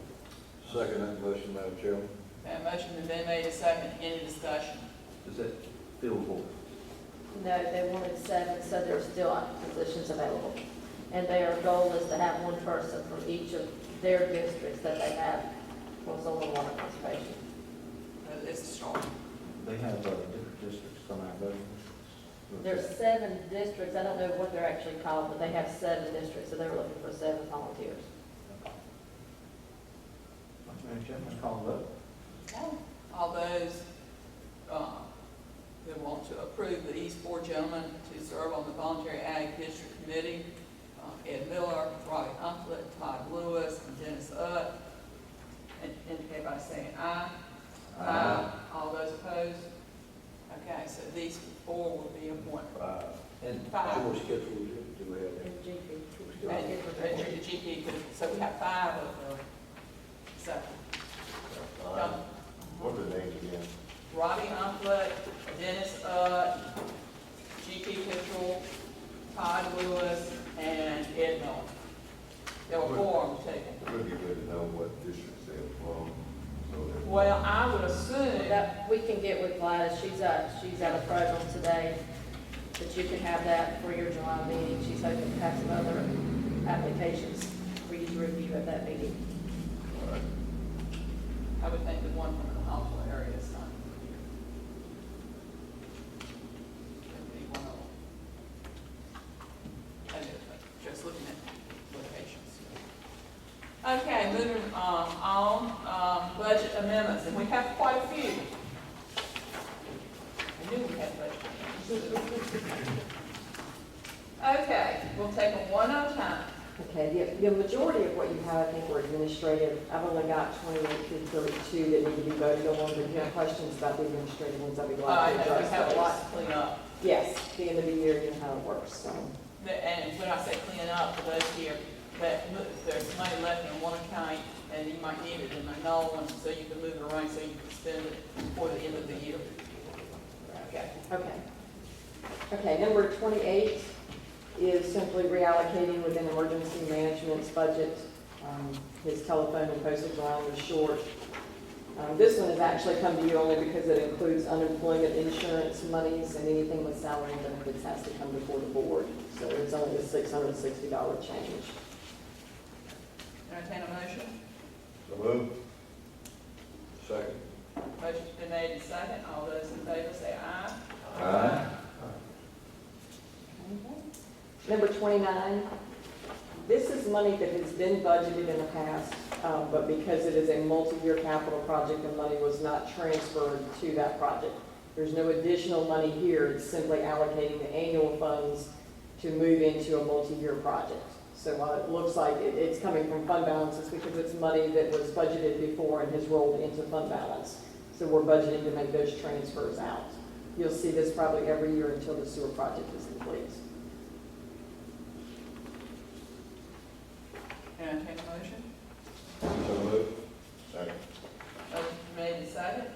Second that motion, Madam Chairman. That motion has been made a second. Any discussion? Does that fill the board? No, they wanted 7, so there's still positions available. And their goal is to have one person from each of their districts that they have for soil and water conservation. It's a start. They have different districts from our voting. There's 7 districts, I don't know what they're actually called, but they have 7 districts, so they were looking for 7 volunteers. Madam Chairman, call the vote. Okay. All those that want to approve these 4 gentlemen to serve on the voluntary ag district committee, Ed Miller, Robbie Umflett, Todd Lewis, and Dennis Utt, indicate by saying aye. All those opposed? Okay, so these four will be appointed. And Five. four schedules, do we have? And GP. And the GP, so we have five of them. So, What are the names again? Robbie Humphrey, Dennis GP Kitchell, Todd Lewis, and Ed Miller. There were four on the table. It would be good to know what districts they're from, so that. Well, I would assume, That, we can get with Gladys, she's out of program today, but you can have that for your July meeting. She's hoping to have some other applications for you to review at that meeting. All right. I would think the one from the Huntsville area is not here. Would be one of them. And just looking at locations. Okay, moving on, budget amendments, and we have quite a few. I knew we had budget amendments. Okay, we'll take them one at a time. Okay, the majority of what you have, I think, were administrative. I've only got 28 through 32 that need to be voted on, but if you have questions about the administrative ones, I'd be I glad to know we address have a those. lot to clean up. Yes, the end of the year, you know how it works, so. And when I say clean up, for those here, that there's money left in one account, and you might need it in another one, so you can move it around, so you can spend it before the end of the year. Okay. Okay, number 28 is simply reallocating within emergency management's budget. His telephone and postage line was short. This one has actually come to you only because it includes unemployment insurance monies, and anything with salary and benefits has to come before the board. So it's only a $660 change. Entertain a motion? So moved. Second. Motion's been made and second. All those in favor say aye. Aye. Number 29, this is money that has been budgeted in the past, but because it is a multi-year capital project, the money was not transferred to that project. There's no additional money here, it's simply allocating the annual funds to move into a multi-year project. So while it looks like it's coming from fund balances, because it's money that was budgeted before and has rolled into fund balance. So we're budgeting to make those transfers out. You'll see this probably every year until the sewer project is complete. Entertain a motion? So moved. Second. Motion's been made and second.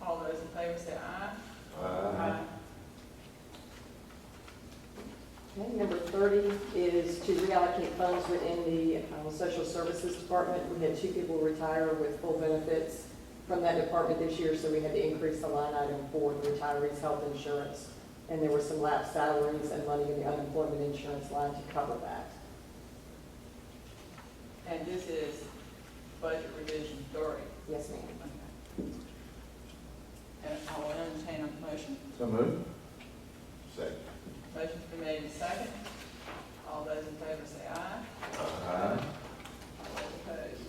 All those in favor say aye. Aye. Okay, number 30 is to reallocate funds within the Social Services Department. We had 2 people retire with full benefits from that department this year, so we had to increase the line item for the retirees' health insurance. And there were some lapsed salaries and money in the unemployment insurance line to cover that. And this is budget revision 30. Yes, ma'am. Okay. And I will entertain a motion. So moved. Second. Motion's been made and second. All those in favor say aye. Aye. All those opposed?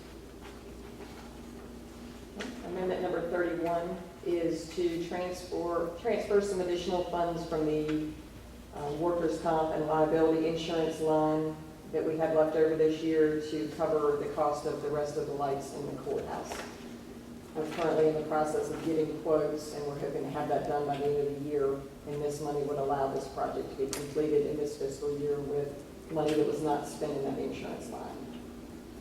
Amendment number 31 is to transfer some additional funds from the workers' comp and liability insurance line that we had left over this year to cover the cost of the rest of the lights in the courthouse. We're currently in the process of getting quotes, and we're hoping to have that done by the end of the year, and this money would allow this project to be completed in this fiscal year with money that was not spent in that insurance line.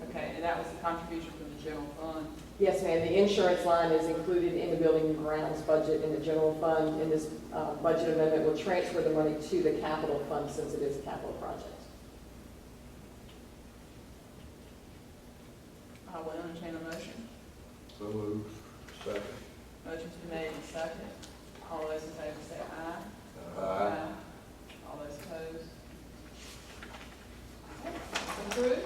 Okay, and that was the contribution from the general fund. Yes, ma'am, the insurance line is included in the building and grounds budget in the general fund, and this budget amendment will transfer the money to the capital fund since it is a capital project. I will entertain a motion. So moved. Second. Motion's been made and seconded. All those in favor say aye. Aye. All those opposed? Okay, that's approved.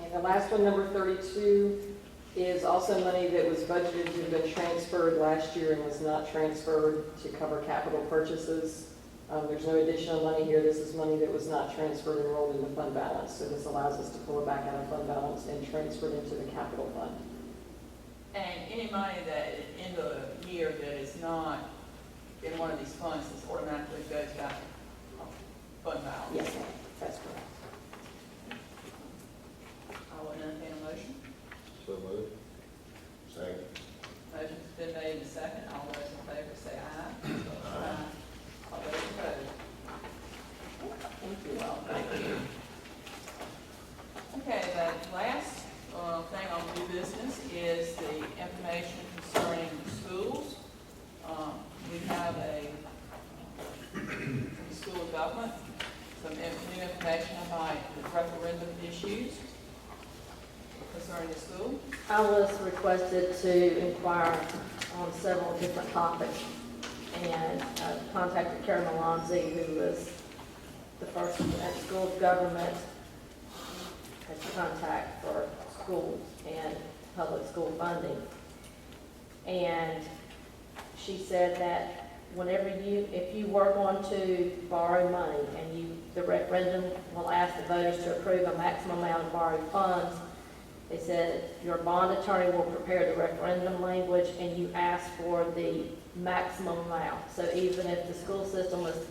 And the last one, number 32, is also money that was budgeted to have been transferred last year and was not transferred to cover capital purchases. There's no additional money here. This is money that was not transferred and rolled into fund balance. So this allows us to pull it back out of fund balance and transfer it into the capital fund. And any money that in the year that is not in one of these funds, this automatically goes back to fund balance. Yes, ma'am, that's correct. I will entertain a motion. So moved. referendum issues concerning the school. I was requested to inquire on several different topics, and contacted Karen Alonzi, who was the person at the School of Government as contact for schools and public school funding. And she said that whenever if you were going to borrow money and the referendum will ask the voters to approve a maximum amount of borrowed funds, they said your bond attorney will prepare the referendum language and you ask for the maximum amount. So even if the school system was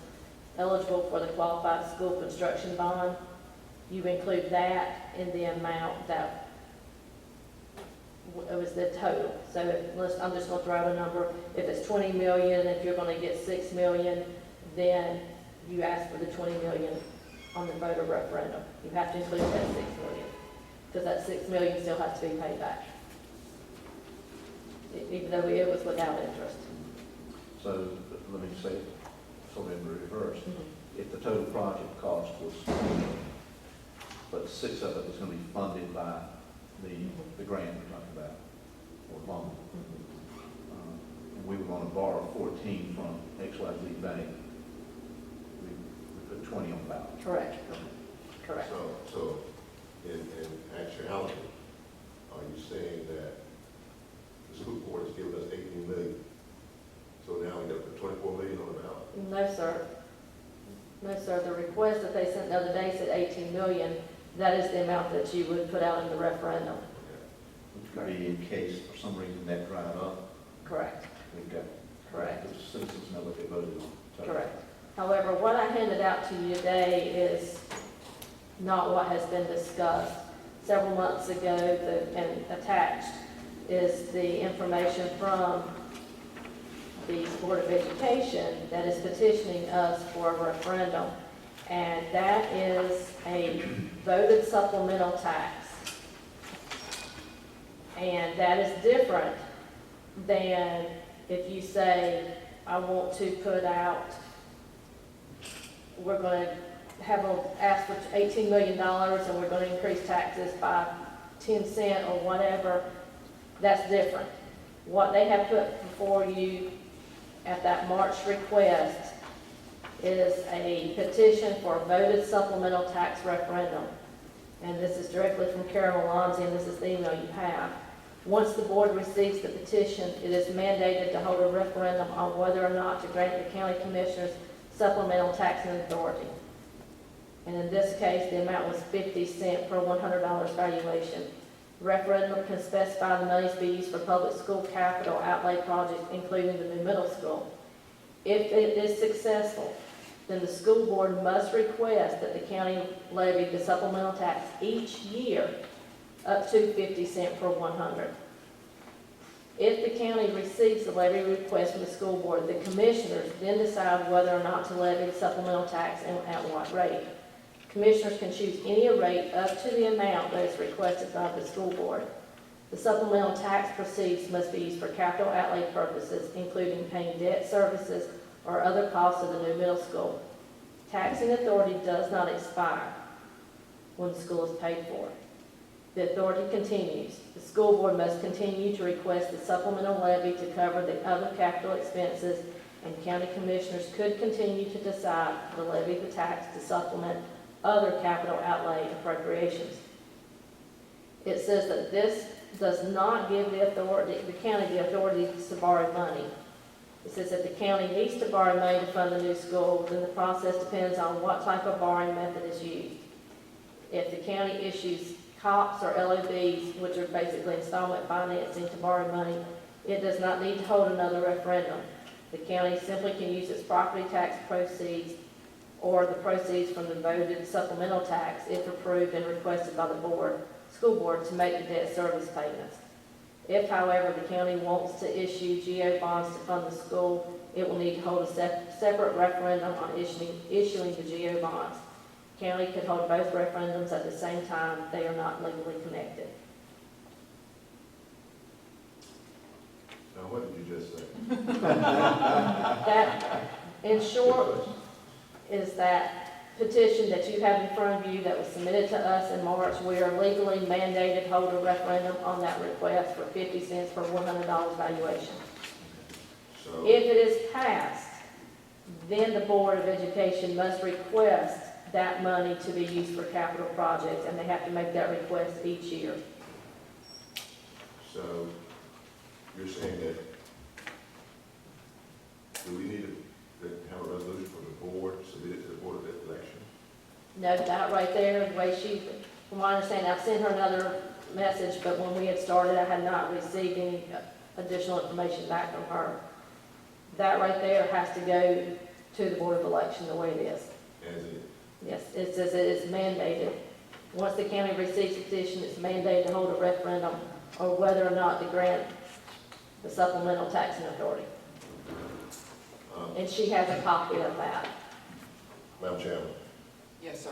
eligible for the qualified school construction bond, you include that in the amount that it was the total. So I'm just going to throw out a number. If it's 20 million, if you're going to get 6 million, then you ask for the 20 million on the voter referendum. You have to include that 6 million, because that 6 million still has to be paid back, even though it was without interest. So let me say, sort of in reverse, if the total project cost was 20 million, but 6 of it was going to be funded by the grant we're talking about, or loan, and we were going to borrow 14 from XYZ Bank, we put 20 on the ballot. Correct. Correct. So in actuality, are you saying that the school board has given us 18 million? So now we got to put 24 million on the ballot? No, sir. No, sir. The request that they sent the other day said 18 million. That is the amount that you would put out in the referendum. Which could be in case for some reason that dried up, Correct. we've got, Correct. the citizens know what they voted on. So- Correct. However, what I handed out to you today is not what has been discussed. Several months ago, and attached is the information from the Board of Education that is petitioning us for a referendum. And that is a voted supplemental tax. And that is different than if you say, I want to put out, we're going to ask for $18 million and we're going to increase taxes by 10 cents or whatever. That's different. What they have put before you at that March request is a petition for a voted supplemental tax referendum. And this is directly from Karen Alonzi, and this is the email you have. Once the board receives the petition, it is mandated to hold a referendum on whether or not to grant the county commissioners supplemental taxing authority. And in this case, the amount was 50 cents per $100 valuation. Referendum can specify the monies be used for public school capital outlay projects, including the new middle school. If it is successful, then the school board must request that the county levy the supplemental tax each year up to 50 cents per 100. If the county receives the levy request from the school board, the commissioners then decide whether or not to levy the supplemental tax and at what rate. Commissioners can choose any rate up to the amount that is requested by the school board. The supplemental tax proceeds must be used for capital outlay purposes, including paying debt services or other costs of the new middle school. Taxing authority does not expire when the school is paid for. The authority continues. The school board must continue to request the supplemental levy to cover the other capital expenses, and county commissioners could continue to decide to levy the tax to supplement other capital outlay appropriations. It says that this does not give the county the authority to borrow money. It says that the county needs to borrow money to fund the new school, then the process depends on what type of borrowing method is used. If the county issues COPS or LOBs, which are basically installment financing to borrow money, it does not need to hold another referendum. The county simply can use its property tax proceeds or the proceeds from the voted supplemental tax, if approved and requested by the school board, to make the debt service payments. If, however, the county wants to issue GO bonds to fund the school, it will need to hold a separate referendum on issuing the GO bonds. County could hold both referendums at the same time. They are not legally connected. Now, what did you just say? That, in short, is that petition that you have in front of you that was submitted to us in March, we are legally mandated to hold a referendum on that request for 50 cents per $100 valuation. So, If it is passed, then the Board of Education must request that money to be used for capital projects, and they have to make that request each year. so you're saying that, do we need to have a resolution for the board, submit it to the Board of Election? No, that right there, the way she, from what I understand, I've sent her another message, but when we had started, I had not received any additional information back from her. That right there has to go to the Board of Election the way it is. As it, Yes, it says it is mandated. Once the county receives a petition, it's mandated to hold a referendum on whether or not to grant the supplemental taxing authority. And she has a copy of that. Madam Chairman, Yes, sir.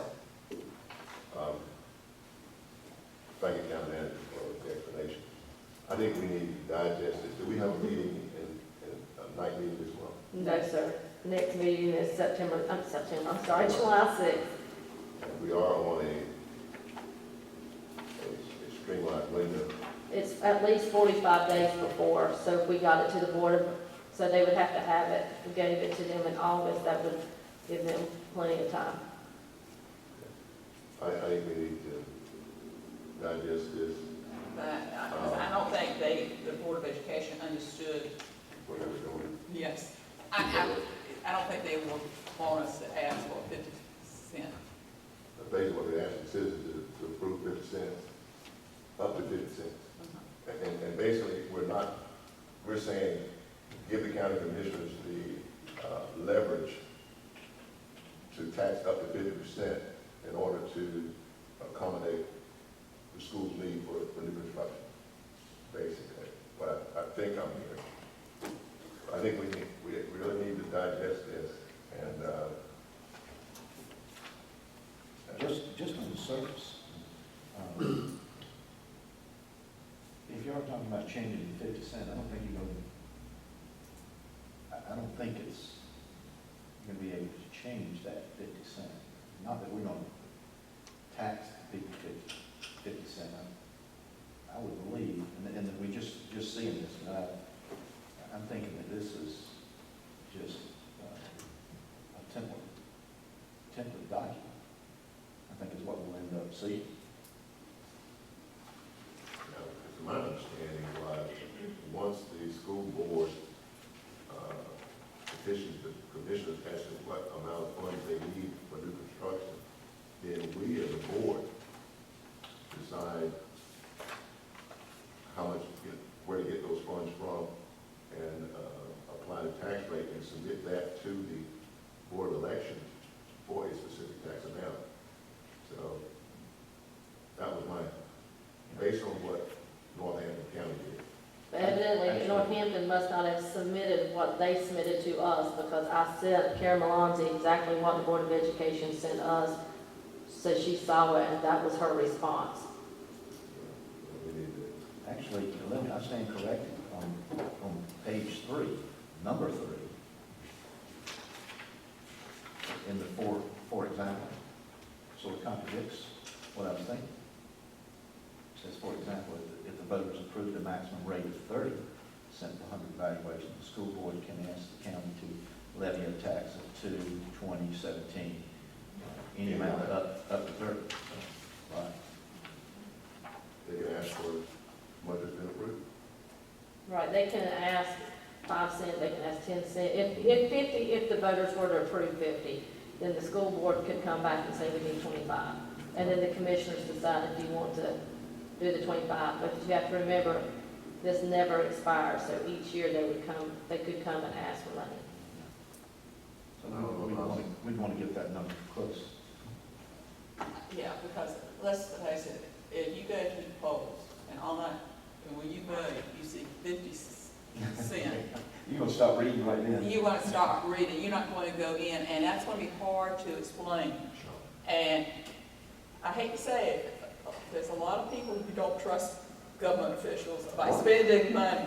thank you, County Manager, for the explanation. I think we need to digest it. Do we have a meeting a night meeting this month? No, sir. Next meeting is July 6th. We are on a streamlined window. It's at least 45 days before, so if we got it to the board, so they would have to have it, we gave it to them in August, that would give them plenty of time. I think we need to digest this, But I don't think the Board of Education understood. whatever we're doing. Yes. I don't think they will want us to ask for 50 cents. Basically, what they're asking citizens to approve 50 cents, up to 50 cents. And basically, we're saying, give the county commissioners the leverage to tax up to 50% in order to accommodate the school's need for new construction, basically. But I think I'm here. I think we really need to digest this, and Just on the surface, if you are talking about changing to 50 cents, I don't think you're going to, I don't think it's going to be able to change that 50 cents. Not that we're going to tax people 50 cents. I would believe, and we just seeing this, and I'm thinking that this is just a template document. I think is what we'll end up seeing. my understanding was, once the school board petitions the commissioners as to what amount of funds they need for new construction, then we as a board decide how much, where to get those funds from, and apply the tax rate and submit that to the Board of Elections for a specific tax amount. So that was based on what Northampton County did. But evidently, Northampton must not have submitted what they submitted to us, because I sent Karen Malonzi exactly what the Board of Education sent us, so she saw it, and that was her response. We need to, Actually, I stand corrected on page 3, number 3, in the for example, sort of contradicts what I was thinking. It says, for example, if the voters approve the maximum rate of 30 cents per 100 valuation, the school board can ask the county to levy a tax of 2017, any amount up to 30. Right. they can ask for what has been approved. Right, they can ask 5 cents, they can ask 10 cents. If the voters were to approve 50, then the school board could come back and say we need 25. And then the commissioners decide if you want to do the 25. But you have to remember, this never expires, so each year they could come and ask for money. So we'd want to get that number close. Yeah, because let's face it, if you go to the polls and all night, and when you vote, you see 50 cents, You're going to stop reading right then. you want to stop reading, you're not going to go in, and that's going to be hard to explain. And I hate to say it, there's a lot of people who don't trust government officials by spending money.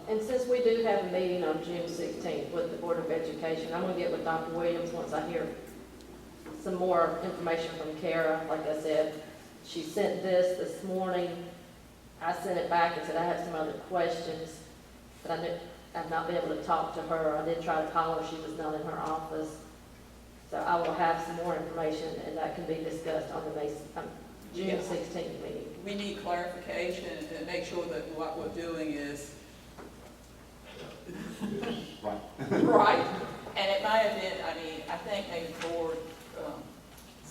And since we do have a meeting on June 16th with the Board of Education, I'm going to get with Dr. Williams once I hear some more information from Kara. Like I said, she sent this morning. I sent it back and said I have some other questions, but I've not been able to talk to her. I did try to call her, she was not in her office. So I will have some more information, and that can be discussed on the June Yeah. 16th meeting. We need clarification and make sure that what we're doing is Right. right. And it might have been, I mean, I think maybe the board,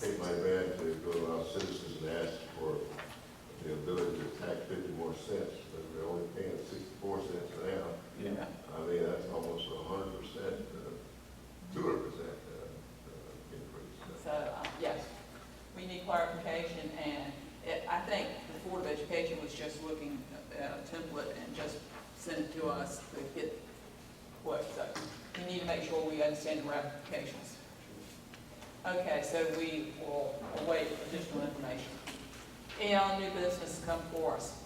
Take my bad to go to our citizens and ask for the ability to tax 50 more cents, but we're only paying 64 cents now. Yeah. I mean, that's almost 100%, 200% increase. so, yes, we need clarification, and I think the Board of Education was just looking at a template and just sent it to us to get what, so we need to make sure we understand the ramifications. Okay, so we will await additional information. Any other new business to come for us?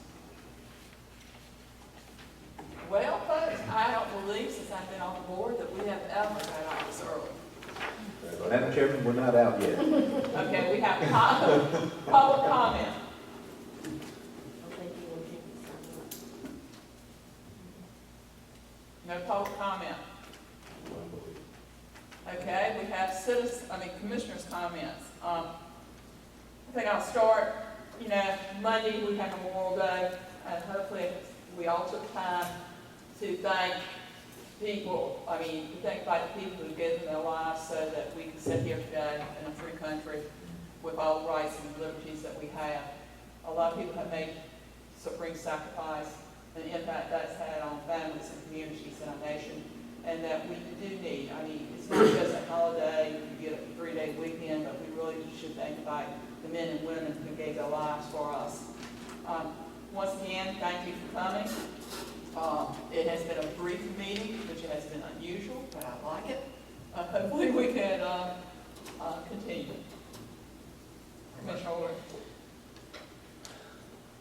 Well, folks, I don't believe, since I've been on the board, that we have ever got out this early. Madam Chairman, we're not out yet. Okay, we have public comment. I think you will keep it No public comment. Okay, we have commissioners' comments. I think I'll start, Monday, we have Memorial Day, and hopefully we all took time to thank people, to think about the people who've given their lives so that we can sit here today in a free country with all the rights and liberties that we have. A lot of people have made supreme sacrifice, and the impact that's had on families and communities in our nation, and that we do need. It's not just a holiday, you get a 3-day weekend, but we really should think about the men and women who gave their lives for us. Once again, thank you for coming. It has been a brief meeting, which has been unusual, but I like it. Hopefully we can continue. Commissioner Orr.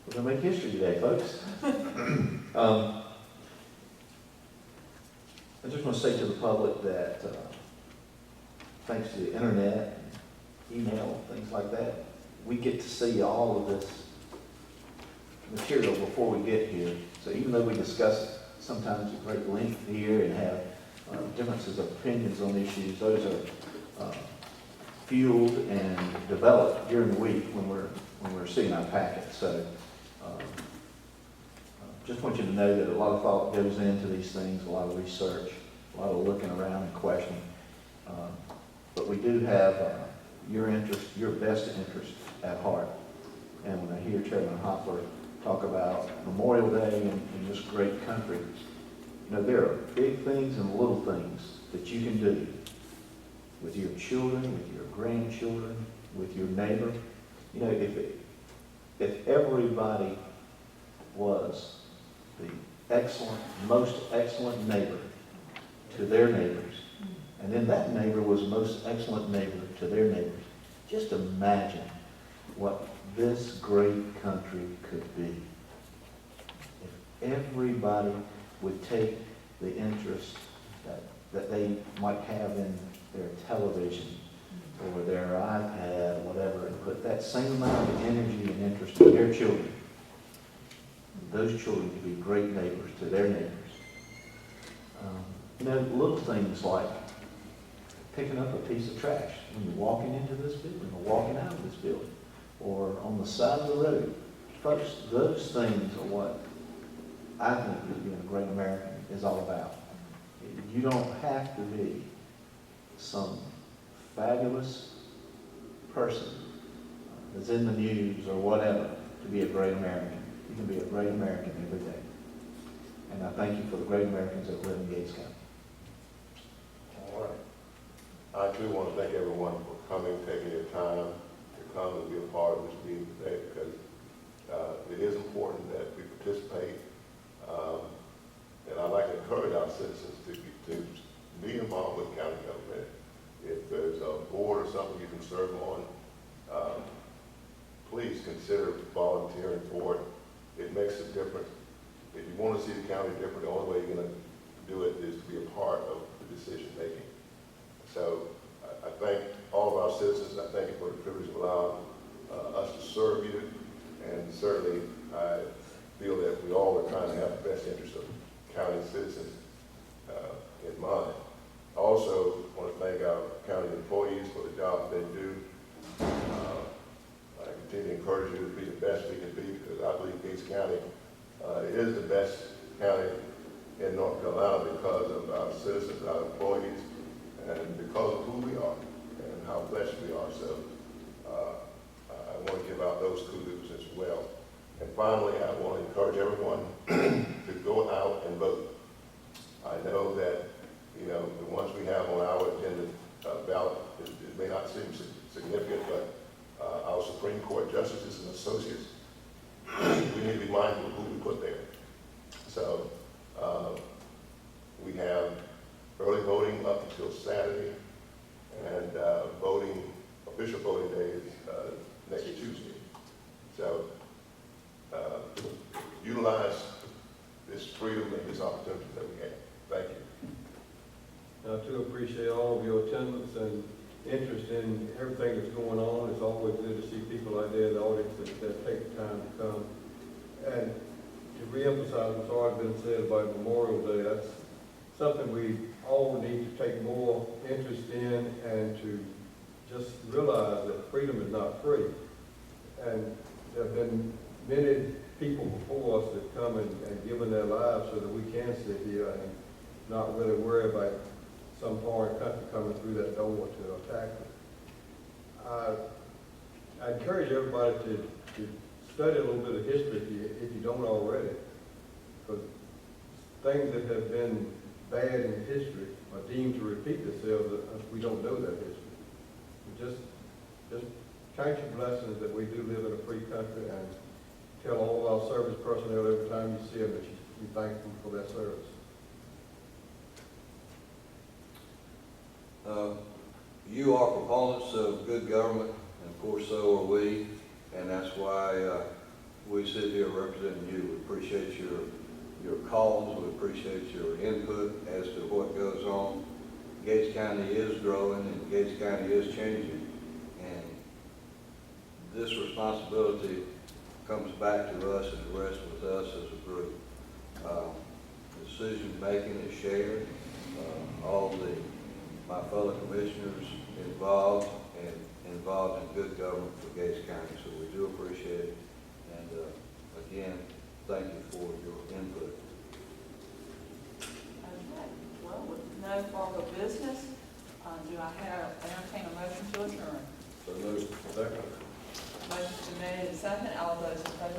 We're gonna make history today, folks. I just want to say to the public that thanks to the internet, email, things like that, we get to see all of this material before we get here. So even though we discuss it sometimes at great length here and have differences of opinions on issues, those are fueled and developed during the week when we're seeing our packet. So just want you to know that a lot of thought goes into these things, a lot of research, a lot of looking around and questioning. But we do have your interest, your best interest at heart. And when I hear Chairman Hopler talk about Memorial Day in this great country, there are big things and little things that you can do with your children, with your grandchildren, with your neighbor. If everybody was the most excellent neighbor to their neighbors, and then that neighbor was the most excellent neighbor to their neighbors, just imagine what this great country could be. If everybody would take the interest that they might have in their television or their iPad, whatever, and put that same amount of energy and interest in their children, those children could be great neighbors to their neighbors. Little things like picking up a piece of trash when you're walking into this building or walking out of this building or on the side of the road. Folks, those things are what I think that being a great American is all about. You don't have to be some fabulous person that's in the news or whatever to be a great American. You can be a great American every day. And I thank you for the great Americans that live in Gates County. All right. I too want to thank everyone for coming, taking your time to come and be a part of this meeting today, because it is important that we participate. And I'd like to encourage our citizens to be involved with county government. If there's a board or something you can serve on, please consider volunteering for it. It makes a difference. If you want to see the county different, the only way you're going to do it is to be a part of the decision making. So I thank all of our citizens. I thank you for the privilege of allowing us to serve you. And certainly, I feel that we all are trying to have the best interest of county citizens in mind. I also want to thank our county employees for the job they do. I continue to encourage you to be the best we can be, because I believe Gates County is the best county in North Carolina because of our citizens, our employees, and because of who we are and how blessed we are. So I want to give out those kudos as well. And finally, I want to encourage everyone to go out and vote. I know that, you know, the ones we have on our agenda ballot, it may not seem significant, but our Supreme Court justices and associates, we need to be mindful of who we put there. So we have early voting up until Saturday, and official voting day is next Tuesday. So utilize this freedom and this opportunity that we have. Thank you. I too appreciate all of your attendance and interest in everything that's going on. It's always good to see people like that in the audience that take the time to come. And to reemphasize what's already been said about Memorial Day, that's something we all need to take more interest in, and to just realize that freedom is not free. And there have been many people before us that come and given their lives so that we can sit here and not really worry about some foreign country coming through that door to attack us. I encourage everybody to study a little bit of history if you don't already, because things that have been bad in history are deemed to repeat themselves if we don't know that history. Just count your blessings that we do live in a free country, and tell all our service personnel every time you see them that you thank them for their service. You are proponents of good government, and of course so are we, and that's why we sit here representing you. We appreciate your calls, we appreciate your input as to what goes on. Gates County is growing, and Gates County is changing, and this responsibility comes back to us and rests with us as a group. Decision making is shared. My fellow commissioners involved in good government for Gates County, so we do appreciate it. And again, thank you for your input. Okay, well, with no further business, do I entertain a motion to adjourn? So moved. Second. Motion's been made and seconded. All those in favor